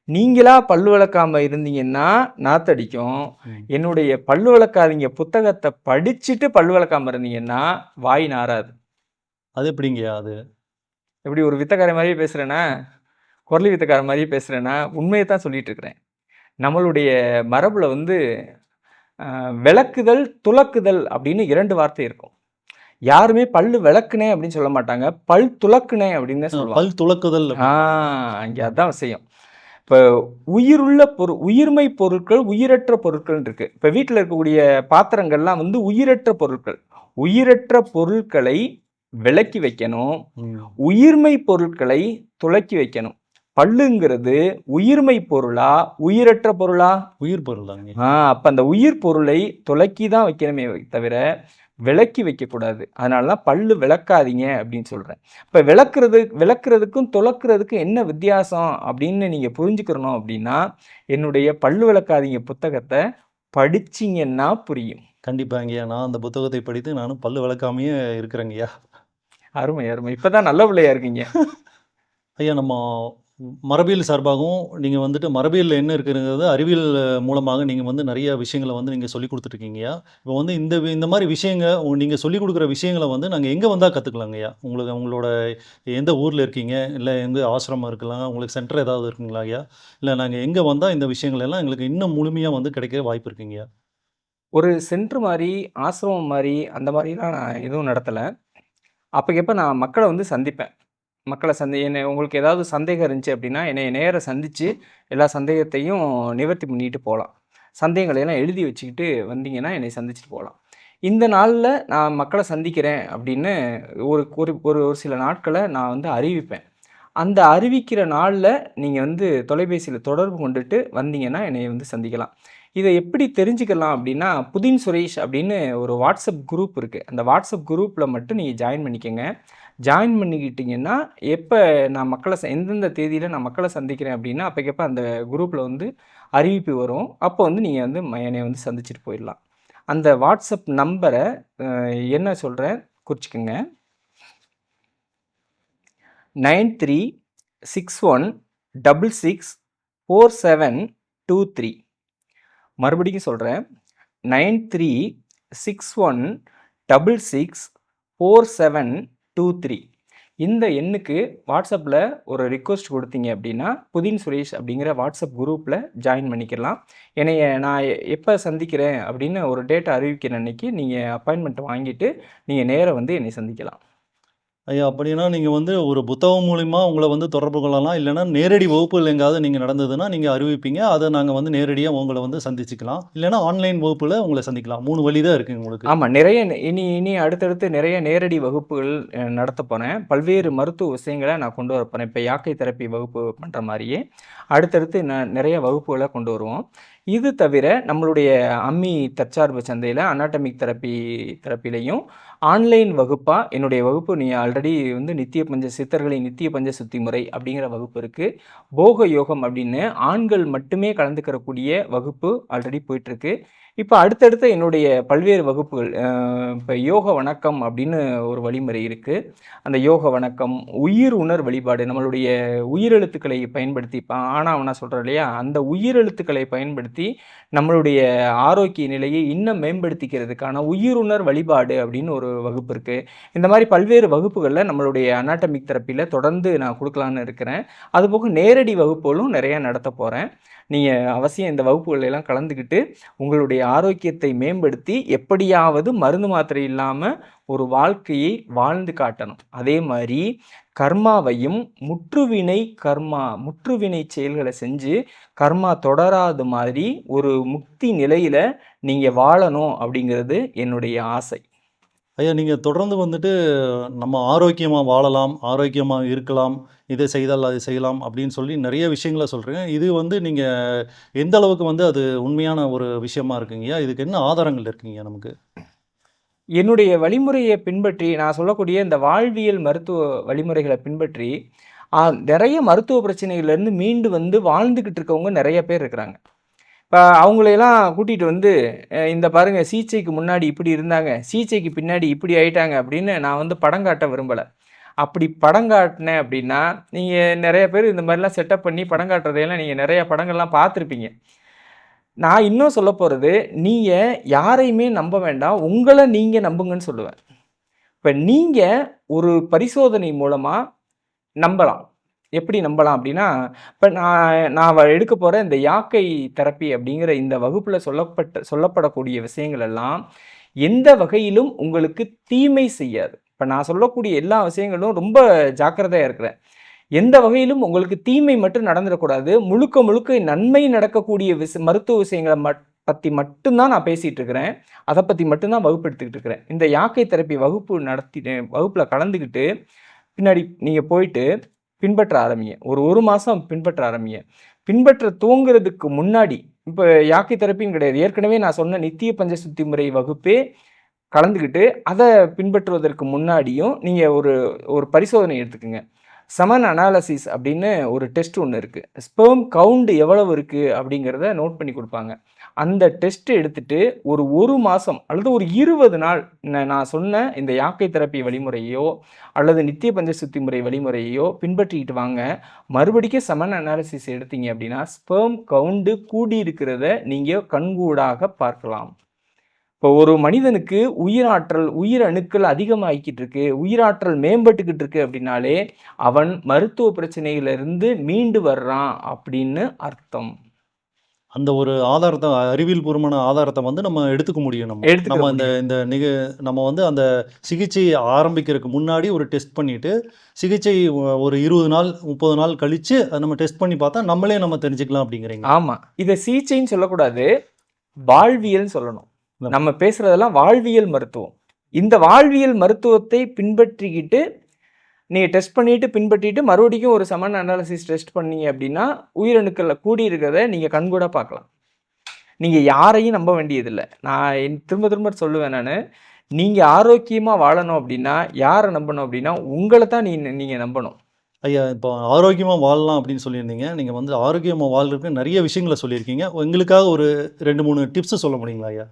நீங்களா பல்லு விளக்காம இருந்தீங்கன்னா நாத்தடிக்கும். ம். என்னுடைய பல்லு விளக்காதீங்க புத்தகத்த படிச்சுட்டு பல்லு விளக்காம இருந்தீங்கன்னா, வாய் நாறாது. அது எப்படிங்கய்யா அது? எப்படி ஒரு வித்தக்காரன் மாரியே பேசுறேனா? குரலி வித்தக்காரன் மாரியே பேசுறேனா? உண்மைய தான் சொல்லிட்டு இருக்கிறேன். நம்மளுடைய மரபுல வந்து விளக்குதல், துலக்குதல் அப்படின்னு 2 வார்த்தை இருக்கும். யாருமே பல்லு விளக்குனேன் அப்படின்னு சொல்ல மாட்டாங்க. பல் துலக்குனேன் அப்படின்னு தான் சொல்லுவாங்க. பல் துலக்குதல் ஆ அப்படி. இங்க அதான் விஷயம். இப்ப உயிருள்ள உயிர்மை பொருட்கள், உயிரற்ற பொருட்கள்னு இருக்கு. இப்ப வீட்ல இருக்கக்கூடிய பாத்திரங்கள்லாம் வந்து உயிரற்ற பொருட்கள். உயிரற்ற பொருட்களை விலக்கி வைக்கணும். ம். உயிர்மை பொருட்களை துலக்கி வைக்கணும். பல்லுங்கிறது உயிர்மை பொருளா? உயிரற்ற பொருளா? உயிர் பொருள் தாங்க. அப்ப அந்த உயிர் பொருளை துலக்கி தான் வைக்கணுமே தவிர, விலக்கி வைக்கக்கூடாது. அதனால தான் பல்லு விளக்காதீங்க அப்படின்னு சொல்றேன். இப்ப விளக்குறதுக்கும், துலக்குறதுக்கும் என்ன வித்தியாசம் அப்படின்னு நீங்க புரிஞ்சுக்கிறணும் அப்படின்னா, என்னுடைய பல்லு விளக்காதீங்க புத்தகத்த படிச்சீங்கன்னா புரியும். கண்டிப்பாங்கய்யா. நான் அந்த புத்தகத்தை படித்து நானும் பல்லு விளக்காமயே இருக்கிறேங்கய்யா. அருமை, அருமை. இப்பதான் நல்ல பிள்ளையா இருக்கீங்க. ஐயா நம்ம மரபியல் சார்பாகவும், நீங்க வந்துட்டு மரபியல்ல என்ன இருக்குங்கிறது அறிவியல் மூலமாக நீங்க வந்து நெறைய விஷயங்கள வந்து நீங்க சொல்லிக் குடுத்துட்டுருக்கீங்கய்யா. இப்போ வந்து இந்த மாரி விஷயங்க நீங்க சொல்லிக் குடுக்குற விஷயங்கள வந்து நாங்க எங்க வந்தா கத்துக்கலாங்கய்யா? உங்களோட எந்த ஊர்ல இருக்கீங்க? இல்ல எந்த ஆசிரமம் இருக்கலாம்? உங்களுக்கு சென்டர் ஏதாவது இருக்குங்களா ஐயா? இல்ல நாங்க எங்க வந்தா இந்த விஷயங்கள் எல்லாம் எங்களுக்கு இன்னும் முழுமையா வந்து கிடைக்க வாய்ப்பு இருக்குங்கய்யா? ஒரு சென்டர் மாரி, ஆசிரமம் மாரி அந்த மாரிலாம் நான் எதுவும் நடத்தல. அப்பக்கப்ப நான் மக்கள வந்து சந்திப்பேன். மக்கள என்ன உங்களுக்கு ஏதாவது சந்தேகம் இருந்துச்சு அப்படின்னா, என்னைய நேரா சந்திச்சு, எல்லா சந்தேகத்தையும் நிவர்த்தி பண்ணிட்டு போலாம். சந்தேகங்கள எல்லாம் எழுதி வச்சுக்கிட்டு வந்தீங்கன்னா, என்னைய சந்திச்சுட்டு போலாம். இந்த நாள்ல நான் மக்கள சந்திக்கிறேன் அப்படின்னு ஒரு ஒரு ஒரு ஒரு சில நாட்கள நான் வந்து அறிவிப்பேன். அந்த அறிவிக்கிற நாள்ல நீங்க வந்து தொலைபேசியில தொடர்பு கொண்டுட்டு வந்தீங்கன்னா, என்னைய வந்து சந்திக்கலாம். இத எப்படி தெரிஞ்சுக்கலாம் அப்படின்னா, புதின் சுரேஷ் அப்படின்னு ஒரு வாட்ஸ்அப் குரூப் இருக்கு. அந்த வாட்ஸ்அப் குரூப்ல மட்டும் நீங்க ஜாயின் பண்ணிக்கங்க. ஜாயின் பண்ணிக்கிட்டீங்கன்னா, எப்ப நான் எந்தெந்த தேதியில நான் மக்கள சந்திக்கிறேன் அப்படின்னா, அப்பக்கப்ப அந்த குரூப்ல வந்து அறிவிப்பு வரும். அப்போ வந்து நீங்க வந்து என்னைய வந்து சந்திச்சுட்டு போயிடலாம். அந்த வாட்ஸ்அப் நம்பர அ என்ன சொல்றேன் குறிச்சுக்கங்க. 9361664723 மறுபடியும் சொல்றேன். 9361664723 இந்த எண்ணுக்கு வாட்ஸ்அப்ல ஒரு ரிக்வெஸ்ட் குடுத்தீங்க அப்படின்னா, புதின் சுரேஷ் அப்படிங்கிற வாட்ஸ்அப் குரூப்ல ஜாயின் பண்ணிக்கலாம். என்னைய நான் எப்ப சந்திக்கிறேன் அப்படின்னு ஒரு டேட் அறிவிக்கிற அன்னைக்கு நீங்க அப்பாயின்ட்மென்ட் வாங்கிட்டு, நீங்க நேரா வந்து என்னைய சந்திக்கலாம். ஐயா அப்படின்னா நீங்க வந்து ஒரு புத்தகம் மூலியமா உங்கள வந்து தொடர்பு கொள்ளலாம். இல்லன்னா நேரடி வகுப்புகள் எங்காவது நீங்க நடந்ததுன்னா, நீங்க அறிவிப்பீங்க. அத நாங்க வந்து நேரடியா உங்கள வந்து சந்திச்சுக்கலாம். இல்லன்னா ஆன்லைன் வகுப்புல உங்கள சந்திக்கலாம். 3 வழி தான் இருக்கு உங்களுக்கு. ஆமா. நிறைய இனி இனி அடுத்தடுத்து நிறைய நேரடி வகுப்புகள் நடத்தப் போறேன். பல்வேறு மருத்துவ விஷயங்கள நான் கொண்டு வரப்போறேன். இப்ப யாக்கை தெரப்பி வகுப்பு பண்ற மாரியே, அடுத்தடுத்து நிறைய வகுப்புகள கொண்டு வருவோம். இது தவிர நம்மளுடைய அம்மி தற்சார்பு சந்தையில அனாட்டமிக் தெரப்பிலயும் ஆன்லைன் வகுப்பா என்னுடைய வகுப்பு நீ ஆல்ரெடி வந்து சித்தர்களின் நித்திய பஞ்ச சுத்தி முறை அப்படிங்கிற வகுப்பு இருக்கு. போக யோகம் அப்படின்னு ஆண்கள் மட்டுமே கலந்துக்கிறக்கூடிய வகுப்பு ஆல்ரெடி போயிட்டுருக்கு. இப்ப அடுத்தடுத்த என்னுடைய பல்வேறு வகுப்புகள் இப்ப யோக வணக்கம் அப்படின்னு ஒரு வழிமுறை இருக்கு. அந்த யோக வணக்கம், உயிர் உணர் வழிபாடு நம்மளுடைய உயிரெழுத்துக்களை பயன்படுத்தி இப்ப ஆனா, ஆவன்னா சொல்றோம் இல்லையா? அந்த உயிரெழுத்துக்களை பயன்படுத்தி நம்மளுடைய ஆரோக்கிய நிலையை இன்னும் மேம்படுத்திக்கிறதுக்கான உயிருணர் வழிபாடு அப்படின்னு ஒரு வகுப்பு இருக்கு. இந்த மாரி பல்வேறு வகுப்புகள்ல நம்மளுடைய அனாட்டமிக் தெரப்பில தொடர்ந்து நான் குடுக்கலான்னு இருக்கிறேன். அதுபோக நேரடி வகுப்புகளும் நிறைய நடத்தப் போறேன். நீங்க அவசியம் இந்த வகுப்புகள் எல்லாம் கலந்துக்கிட்டு, உங்களுடைய ஆரோக்கியத்தை மேம்படுத்தி, எப்படியாவது மருந்து மாத்திரை இல்லாம ஒரு வாழ்க்கையை வாழ்ந்து காட்டணும். அதே மாரி கர்மாவையும் முற்றுவினை செயல்கள செஞ்சு, கர்மா தொடராத மாதிரி ஒரு முக்தி நிலையில நீங்க வாழணும் அப்படிங்கிறது என்னுடைய ஆசை. ஐயா நீங்க தொடர்ந்து வந்துட்டு நம்ம ஆரோக்கியமா வாழலாம், ஆரோக்கியமா இருக்கலாம், இதை செய்தால் அதை செய்யலாம் அப்படின்னு சொல்லி நெறைய விஷயங்கள சொல்றீங்க. இது வந்து நீங்க எந்த அளவுக்கு வந்து அது உண்மையான ஒரு விஷயமா இருக்குங்கய்யா? இதுக்கு என்ன ஆதாரங்கள் இருக்குங்கய்யா நமக்கு? என்னுடைய வழிமுறைய பின்பற்றி நான் சொல்லக்கூடிய இந்த வாழ்வியல் மருத்துவ வழிமுறைகள பின்பற்றி, நெறைய மருத்துவ பிரச்சனைகள்லேருந்து மீண்டு வந்து வாழ்ந்துகிட்டு இருக்கவங்க நெறைய பேர் இருக்கிறாங்க. இப்போ அவங்களையெல்லாம் கூட்டிகிட்டு வந்து இந்த பாருங்க சிகிச்சைக்கு முன்னாடி இப்படி இருந்தாங்க, சிகிச்சைக்கு பின்னாடி இப்படி ஆயிட்டாங்க அப்படின்னு நான் வந்து படம் காட்ட விரும்பலை. அப்படி படம் காட்டினேன் அப்படின்னா, நீங்கள் நிறைய பேர் இந்த மாதிரிலாம் செட்டப் பண்ணி படம் காட்டுறதையெல்லாம் நீங்கள் நிறைய படங்கள்லாம் பார்த்துருப்பீங்க. நான் இன்னும் சொல்லப் போறது, நீங்க யாரையுமே நம்ப வேண்டாம். உங்கள நீங்க நம்புங்கன்னு சொல்லுவேன். இப்ப நீங்க ஒரு பரிசோதனை மூலமா நம்பலாம். எப்படி நம்பலாம் அப்படின்னா, இப்ப நான் நான் எடுக்கப் போற இந்த யாக்கை தெரப்பி அப்படிங்கிற இந்த வகுப்புல சொல்லப்படக்கூடிய விஷயங்கள் எல்லாம் எந்த வகையிலும் உங்களுக்கு தீமை செய்யாது. இப்ப நான் சொல்லக்கூடிய எல்லா விஷயங்களும் ரொம்ப ஜாக்கிரதையா இருக்கிறேன். எந்த வகையிலும் உங்களுக்கு தீமை மட்டும் நடந்துடக்கூடாது. முழுக்க முழுக்க நன்மை நடக்கக்கூடிய மருத்துவ விஷயங்கள பத்தி மட்டும் தான் நான் பேசிட்டு இருக்கிறேன். அத பத்தி மட்டும் தான் வகுப்பு எடுத்துக்கிட்டு இருக்கிறேன். இந்த யாக்கை தெரப்பி வகுப்புல கலந்துக்கிட்டு, பின்னாடி நீங்க போயிட்டு பின்பற்ற ஆரம்பிங்க. ஒரு 1 மாசம் பின்பற்ற ஆரம்பிங்க. பின்பற்ற துவங்குறதுக்கு முன்னாடி, இப்ப யாக்கை தெரப்பின்னு கிடையாது. ஏற்கனவே நான் சொன்ன நித்திய பஞ்சசுத்தி முறை வகுப்பே கலந்துக்கிட்டு, அத பின்பற்றுவதற்கு முன்னாடியும் நீங்க ஒரு ஒரு பரிசோதனை எடுத்துக்கங்க. செமன் அனாலிசிஸ் அப்படின்னு ஒரு டெஸ்ட் ஒண்ணு இருக்கு. ஸ்பெர்ம் கவுண்ட் எவ்வளவு இருக்கு அப்படிங்கிறத நோட் பண்ணி குடுப்பாங்க. அந்த டெஸ்ட் எடுத்துட்டு ஒரு 1 மாசம் அல்லது ஒரு 20 நாள் நான் சொன்ன இந்த யாக்கை தெரப்பி வழிமுறையோ, அல்லது நித்திய பஞ்சசுத்தி முறை வழிமுறையையோ பின்பற்றிக்கிட்டு வாங்க. மறுபடிக்கும் செமன் அனாலிசிஸ் எடுத்தீங்க அப்படின்னா, ஸ்பெர்ம் கவுண்ட் கூடியிருக்கிறத நீங்க கண்கூடாக பார்க்கலாம். இப்போ ஒரு மனிதனுக்கு உயிராற்றல், உயிரணுக்கள் அதிகமாகிக்கிட்டு இருக்கு, உயிராற்றல் மேம்பட்டுக்கிட்டு இருக்கு அப்படின்னாலே, அவன் மருத்துவ பிரச்சனையிலிருந்து மீண்டு வர்றான் அப்படின்னு அர்த்தம். அந்த ஒரு ஆதாரத்த அறிவியல் பூர்வமான ஆதாரத்த வந்து நம்ம எடுத்துக்க முடியும் நம்ம. எடுத்துக்க நம்ம இந்த முடியும். இந்த நம்ம வந்து அந்த சிகிச்சை ஆரம்பிக்கிறதுக்கு முன்னாடி ஒரு டெஸ்ட் பண்ணிட்டு, சிகிச்சை ஒரு 20 நாள், 30 நாள் கழிச்சு அத நம்ம டெஸ்ட் பண்ணி பார்த்தா, நம்மளே நம்ம தெரிஞ்சுக்கலாம் அப்படிங்கிறீங்க. ஆமா. இத சிகிச்சைன்னு சொல்லக்கூடாது. வாழ்வியல்னு சொல்லணும். இல்ல. நம்ம பேசுறதெல்லாம் வாழ்வியல் மருத்துவம். இந்த வாழ்வியல் மருத்துவத்தை பின்பற்றிக்கிட்டு, நீங்க டெஸ்ட் பண்ணிட்டு, பின்பற்றிட்டு மறுபடியும் ஒரு செமன் அனாலிசிஸ் டெஸ்ட் பண்ணீங்க அப்படின்னா, உயிரணுக்கள்ல கூடியிருக்கிறத நீங்க கண்கூடா பார்க்கலாம். நீங்க யாரையும் நம்ப வேண்டியதில்ல. நான் திரும்ப திரும்ப சொல்லுவேன் நானு. நீங்க ஆரோக்கியமா வாழணும் அப்படின்னா, யார நம்பணும் அப்படின்னா, உங்கள தான் நீங்க நம்பணும். ஐயா, இப்போ ஆரோக்கியமா வாழலாம் அப்படின்னு சொல்லியிருந்தீங்க. நீங்க வந்து ஆரோக்கியமா வாழ்றதுக்கு நெறைய விஷயங்கள சொல்லியிருக்கீங்க. எங்களுக்காக ஒரு 2, 3 டிப்ஸ் சொல்ல முடியுங்களா ஐயா?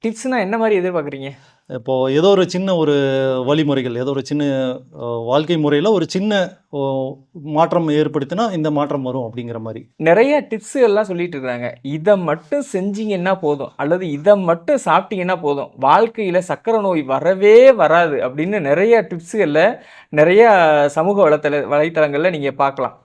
டிப்ஸ்னா என்ன மாரி எதிர்பார்க்குறீங்க? இப்போ ஏதோ ஒரு சின்ன ஒரு வழிமுறைகள், ஏதோ ஒரு சின்ன வாழ்க்கை முறையில ஒரு சின்ன ஒ மாற்றம் ஏற்படுத்தினா, இந்த மாற்றம் வரும் அப்படிங்கிற மாரி. நெறைய டிப்ஸ் எல்லாம் சொல்லிட்டு இருக்காங்க. இத மட்டும் செஞ்சீங்கன்னா போதும், அல்லது இத மட்டும் சாப்பிட்டீங்கன்னா போதும், வாழ்க்கையில சர்க்கரை நோய் வரவே வராது அப்படின்னு நெறைய டிப்ஸ்கள்ல, நெறைய சமூக வலைத்தளங்கள்ல நீங்க பார்க்கலாம்.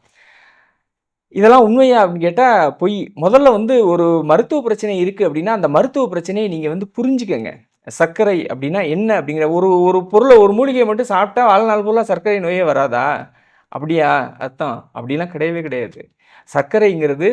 இதெல்லாம் உண்மையா அப்படின்னு கேட்டா பொய். முதல்ல வந்து ஒரு மருத்துவ பிரச்சனை இருக்கு அப்படின்னா, அந்த மருத்துவ பிரச்சனைய நீங்க வந்து புரிஞ்சுக்கங்க. சர்க்கரை அப்படின்னா என்ன அப்படிங்கிற ஒரு ஒரு பொருள ஒரு மூலிகைய மட்டும் சாப்பிட்டா வாழ்நாள் ஃபுல்லா சர்க்கரை நோயே வராதா? அப்படியா அர்த்தம்? அப்படிலாம் கிடையவே கிடையாது. சர்க்கரைங்கிறது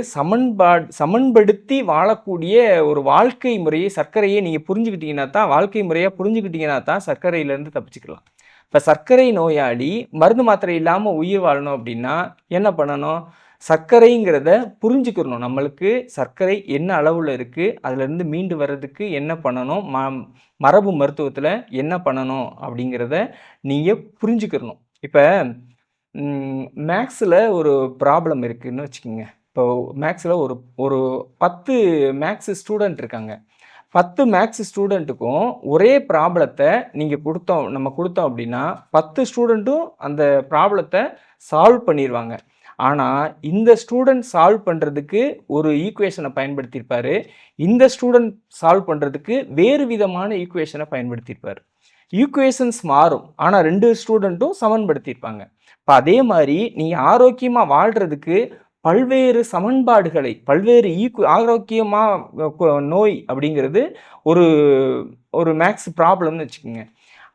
சமன்படுத்தி வாழக்கூடிய ஒரு வாழ்க்கை முறையை சர்க்கரையை நீங்க புரிஞ்சுக்கிட்டீங்கன்னா தான் வாழ்க்கை முறையா புரிஞ்சுக்கிட்டீங்கன்னா தான் சர்க்கரையிலேருந்து தப்பிச்சுக்கலாம். இப்ப சர்க்கரை நோயாளி மருந்து மாத்திரை இல்லாம உயிர் வாழணும் அப்படின்னா என்ன பண்ணணும்? சர்க்கரைங்கிறத புரிஞ்சுக்கிறணும். நம்மளுக்கு சர்க்கரை என்ன அளவுல இருக்கு? அதுலேருந்து மீண்டு வர்றதுக்கு என்ன பண்ணணும்? மரபு மருத்துவத்துல என்ன பண்ணணும்? அப்படிங்கிறத நீங்க புரிஞ்சுக்கிறணும். இப்ப மேக்ஸ்ல ஒரு ப்ராப்ளம் இருக்குன்னு வச்சுக்கோங்க. இப்போ மேக்ஸ்ல ஒரு ஒரு 10 மேக்ஸ் ஸ்டூடண்ட் இருக்காங்க. 10 மேக்ஸ் ஸ்டூடண்ட்டுக்கும் ஒரே ப்ராப்ளத்த நம்ம குடுத்தோம் அப்படின்னா, 10 ஸ்டூடண்ட்டும் அந்த ப்ராப்ளத்த சால்வ் பண்ணிருவாங்க. ஆனா, இந்த ஸ்டூடண்ட் சால்வ் பண்றதுக்கு ஒரு ஈக்குவேஷன பயன்படுத்தியிருப்பாரு. இந்த ஸ்டூடண்ட் சால்வ் பண்றதுக்கு வேறு விதமான ஈக்குவேஷன பயன்படுத்தியிருப்பாரு. ஈக்குவேஷன்ஸ் மாறும். ஆனா 2 ஸ்டூடண்ட்டும் சமன்படுத்தியிருப்பாங்க. இப்ப அதே மாரி நீங்க ஆரோக்கியமா வாழ்றதுக்கு பல்வேறு சமன்பாடுகளை, பல்வேறு ஆரோக்கியமா நோய் அப்படிங்கிறது ஒரு ஒரு மேத்ஸ் ப்ராப்ளம்னு வச்சுக்கோங்க.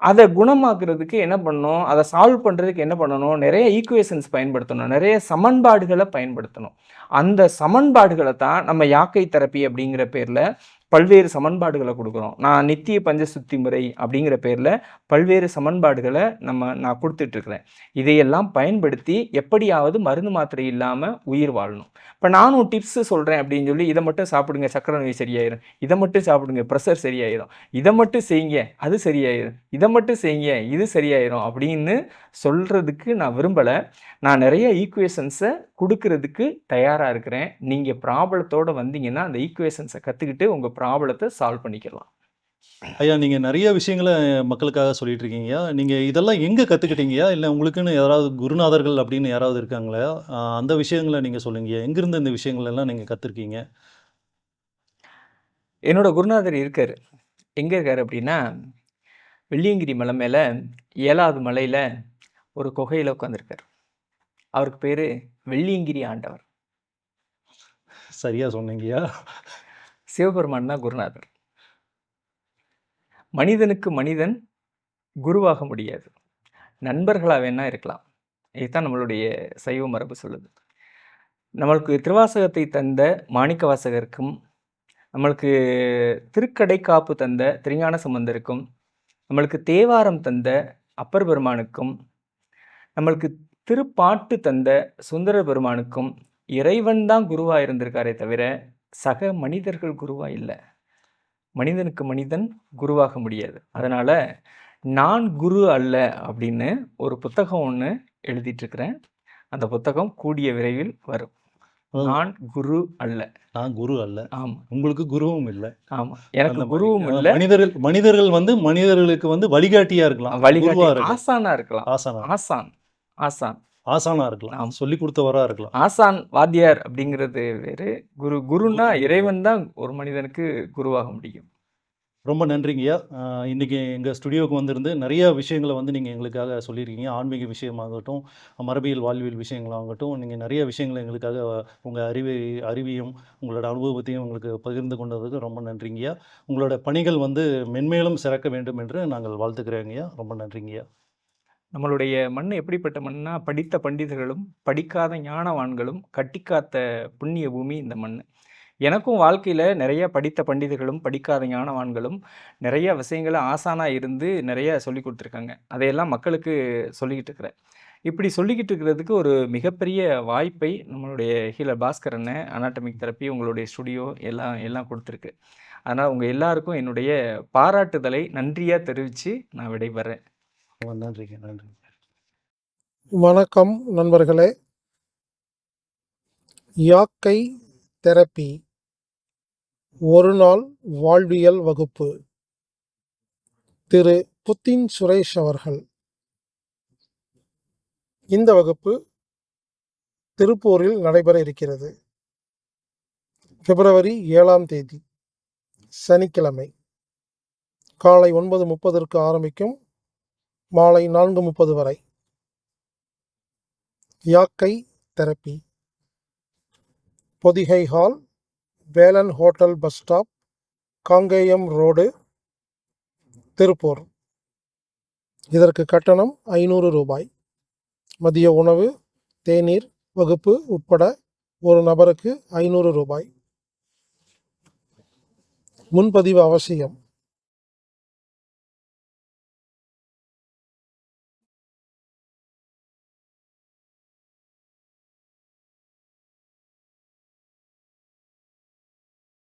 அத குணமாக்குறதுக்கு என்ன பண்ணணும்? அத சால்வ் பண்றதுக்கு என்ன பண்ணணும்? நெறைய ஈக்குவேஷன்ஸ் பயன்படுத்தணும். நெறைய சமன்பாடுகள பயன்படுத்தணும். அந்த சமன்பாடுகள தான் நம்ம யாக்கை தெரப்பி அப்படிங்கிற பேர்ல பல்வேறு சமன்பாடுகள குடுக்குறோம். நான் நித்திய பஞ்சசுத்தி முறை அப்படிங்கிற பேர்ல பல்வேறு சமன்பாடுகள நான் குடுத்துட்டு இருக்கிறேன். இதையெல்லாம் பயன்படுத்தி எப்படியாவது மருந்து மாத்திரை இல்லாம உயிர் வாழணும். இப்ப நானும் டிப்ஸ் சொல்றேன் அப்படின்னு சொல்லி, இத மட்டும் சாப்பிடுங்க சர்க்கரை நோய் சரியாயிரும். இத மட்டும் சாப்பிடுங்க பிரஷர் சரியாயிரும். இத மட்டும் செய்யுங்க அது சரியாயிரும். இத மட்டும் செய்யுங்க இது சரியாயிரும் அப்படின்னு சொல்றதுக்கு நான் விரும்பல. நான் நெறைய ஈக்குவேஷன்ஸ குடுக்குறதுக்கு தயாரா இருக்கிறேன். நீங்க ப்ராப்ளத்தோட வந்தீங்கன்னா, அந்த ஈக்குவேஷன்ஸ கத்துக்கிட்டு உங்க ப்ராப்ளத்த சால்வ் பண்ணிக்கலாம். ஐயா, நீங்க நெறைய விஷயங்கள மக்களுக்காக சொல்லிட்டு இருக்கீங்கய்யா. நீங்க இதெல்லாம் எங்க கத்துக்கிட்டீங்கய்யா? இல்ல உங்களுக்குன்னு யாராவது குருநாதர்கள் அப்படின்னு யாராவது இருக்காங்களா? அந்த விஷயங்கள நீங்க சொல்லுங்கய்யா. எங்கிருந்து இந்த விஷயங்கள் எல்லாம் நீங்க கத்துருக்கீங்க? என்னோட குருநாதர் இருக்காரு. எங்க இருக்காரு அப்படின்னா, வெள்ளியங்கிரி மலை மேல 7வது மலையில ஒரு குகையில உட்கார்ந்திருக்காரு. அவருக்கு பேரு வெள்ளியங்கிரி ஆண்டவர். சரியா சொன்னீங்கய்யா. சிவபெருமான் தான் குருநாதர். மனிதனுக்கு மனிதன் குருவாக முடியாது. நண்பர்களா வேணா இருக்கலாம். இதுதான் நம்மளுடைய சைவ மரபு சொல்லுது. நம்மளுக்கு திருவாசகத்தை தந்த மாணிக்கவாசகருக்கும், நம்மளுக்கு திருக்கடைக்காப்பு தந்த திருஞான சம்பந்தருக்கும், நம்மளுக்கு தேவாரம் தந்த அப்பர் பெருமானுக்கும், நம்மளுக்கு திருப்பாட்டு தந்த சுந்தர பெருமானுக்கும் இறைவன் தான் குருவா இருந்திருக்காரே தவிர, சக மனிதர்கள் குருவா இல்ல. மனிதனுக்கு மனிதன் குருவாக முடியாது. அதனால, நான் குரு அல்ல அப்படின்னு ஒரு புத்தகம் ஒண்ணு எழுதிட்டு இருக்கிறேன். அந்த புத்தகம் கூடிய விரைவில் வரும். அதாவது நான் குரு அல்ல. நான் குரு அல்ல. ஆமா, உங்களுக்கு குருவும் இல்ல. ஆமா. எனக்கு அந்த மாரி. குருவும் இல்ல. மனிதர்கள் வந்து மனிதர்களுக்கு வந்து வழிகாட்டியா இருக்கலாம். வழிகாட்டி குருவா இருக்கலாம். ஆசானா இருக்கலாம். ஆசானா. ஆசான், ஆசான். ஆசானா இருக்கலாம். ஆம். சொல்லிக் குடுத்தவரா இருக்கலாம். ஆசான், வாத்தியார் அப்படிங்கிறது வேறு. குருன்னா இறைவன் தான் ஒரு மனிதனுக்கு குருவாக முடியும். ரொம்ப நன்றிங்கய்யா. இன்னைக்கு எங்க ஸ்டுடியோவுக்கு வந்திருந்து நெறைய விஷயங்கள வந்து நீங்க எங்களுக்காக சொல்லியிருக்கீங்க. ஆன்மீக விஷயமாகட்டும், மரபியல், வாழ்வியல் விஷயங்களாகட்டும், நீங்க நெறைய விஷயங்கள எங்களுக்காக உங்க அறிவையும், உங்களோட அனுபவத்தையும் எங்களுக்கு பகிர்ந்து கொண்டதுக்கு ரொம்ப நன்றிங்கய்யா. உங்களோட பணிகள் வந்து மென்மேலும் சிறக்க வேண்டும் என்று நாங்கள் வாழ்த்துக்கிறேங்கய்யா. ரொம்ப நன்றிங்கய்யா. நம்மளுடைய மண் எப்படிப்பட்ட மண்னா, படித்த பண்டிதர்களும், படிக்காத ஞானவான்களும் கட்டிக்காத்த புண்ணிய பூமி இந்த மண். எனக்கும் வாழ்க்கையில நெறைய படித்த பண்டிதர்களும், படிக்காத ஞானவான்களும் நெறைய விஷயங்கள ஆசானா இருந்து நெறைய சொல்லிக் குடுத்துருக்காங்க. அதையெல்லாம் மக்களுக்கு சொல்லிக்கிட்டு இருக்கிறேன். இப்படி சொல்லிக்கிட்டு இருக்கிறதுக்கு ஒரு மிகப்பெரிய வாய்ப்பை நம்மளுடைய ஹீலர் பாஸ்கர் அண்ணன், அனாட்டமிக் தெரப்பி, உங்களுடைய ஸ்டுடியோ எல்லாம் எல்லாம் குடுத்துருக்கு. அதனால உங்க எல்லாருக்கும் என்னுடைய பாராட்டுதலை நன்றியா தெரிவிச்சு நான் விடைபெறேன். நன்றிங்க. நன்றி. வணக்கம் நண்பர்களே. யாக்கை தெரப்பி ஒரு நாள் வாழ்வியல் வகுப்பு. திரு புத்தின் சுரேஷ் அவர்கள். இந்த வகுப்பு திருப்பூரில் நடைபெற இருக்கிறது. பிப்ரவரி 7ஆம் தேதி சனிக்கிழமை காலை 9:30 ஆரம்பிக்கும், மாலை 4:30 வரை. யாக்கை therapy, Pothigai hall, Velan hotel bus stop, Kangeyam road, Tiruppur. இதற்கு கட்டணம் 500 ரூபாய். மதிய உணவு, தேநீர், வகுப்பு உட்பட ஒரு நபருக்கு 500 ரூபாய். முன்பதிவு அவசியம்.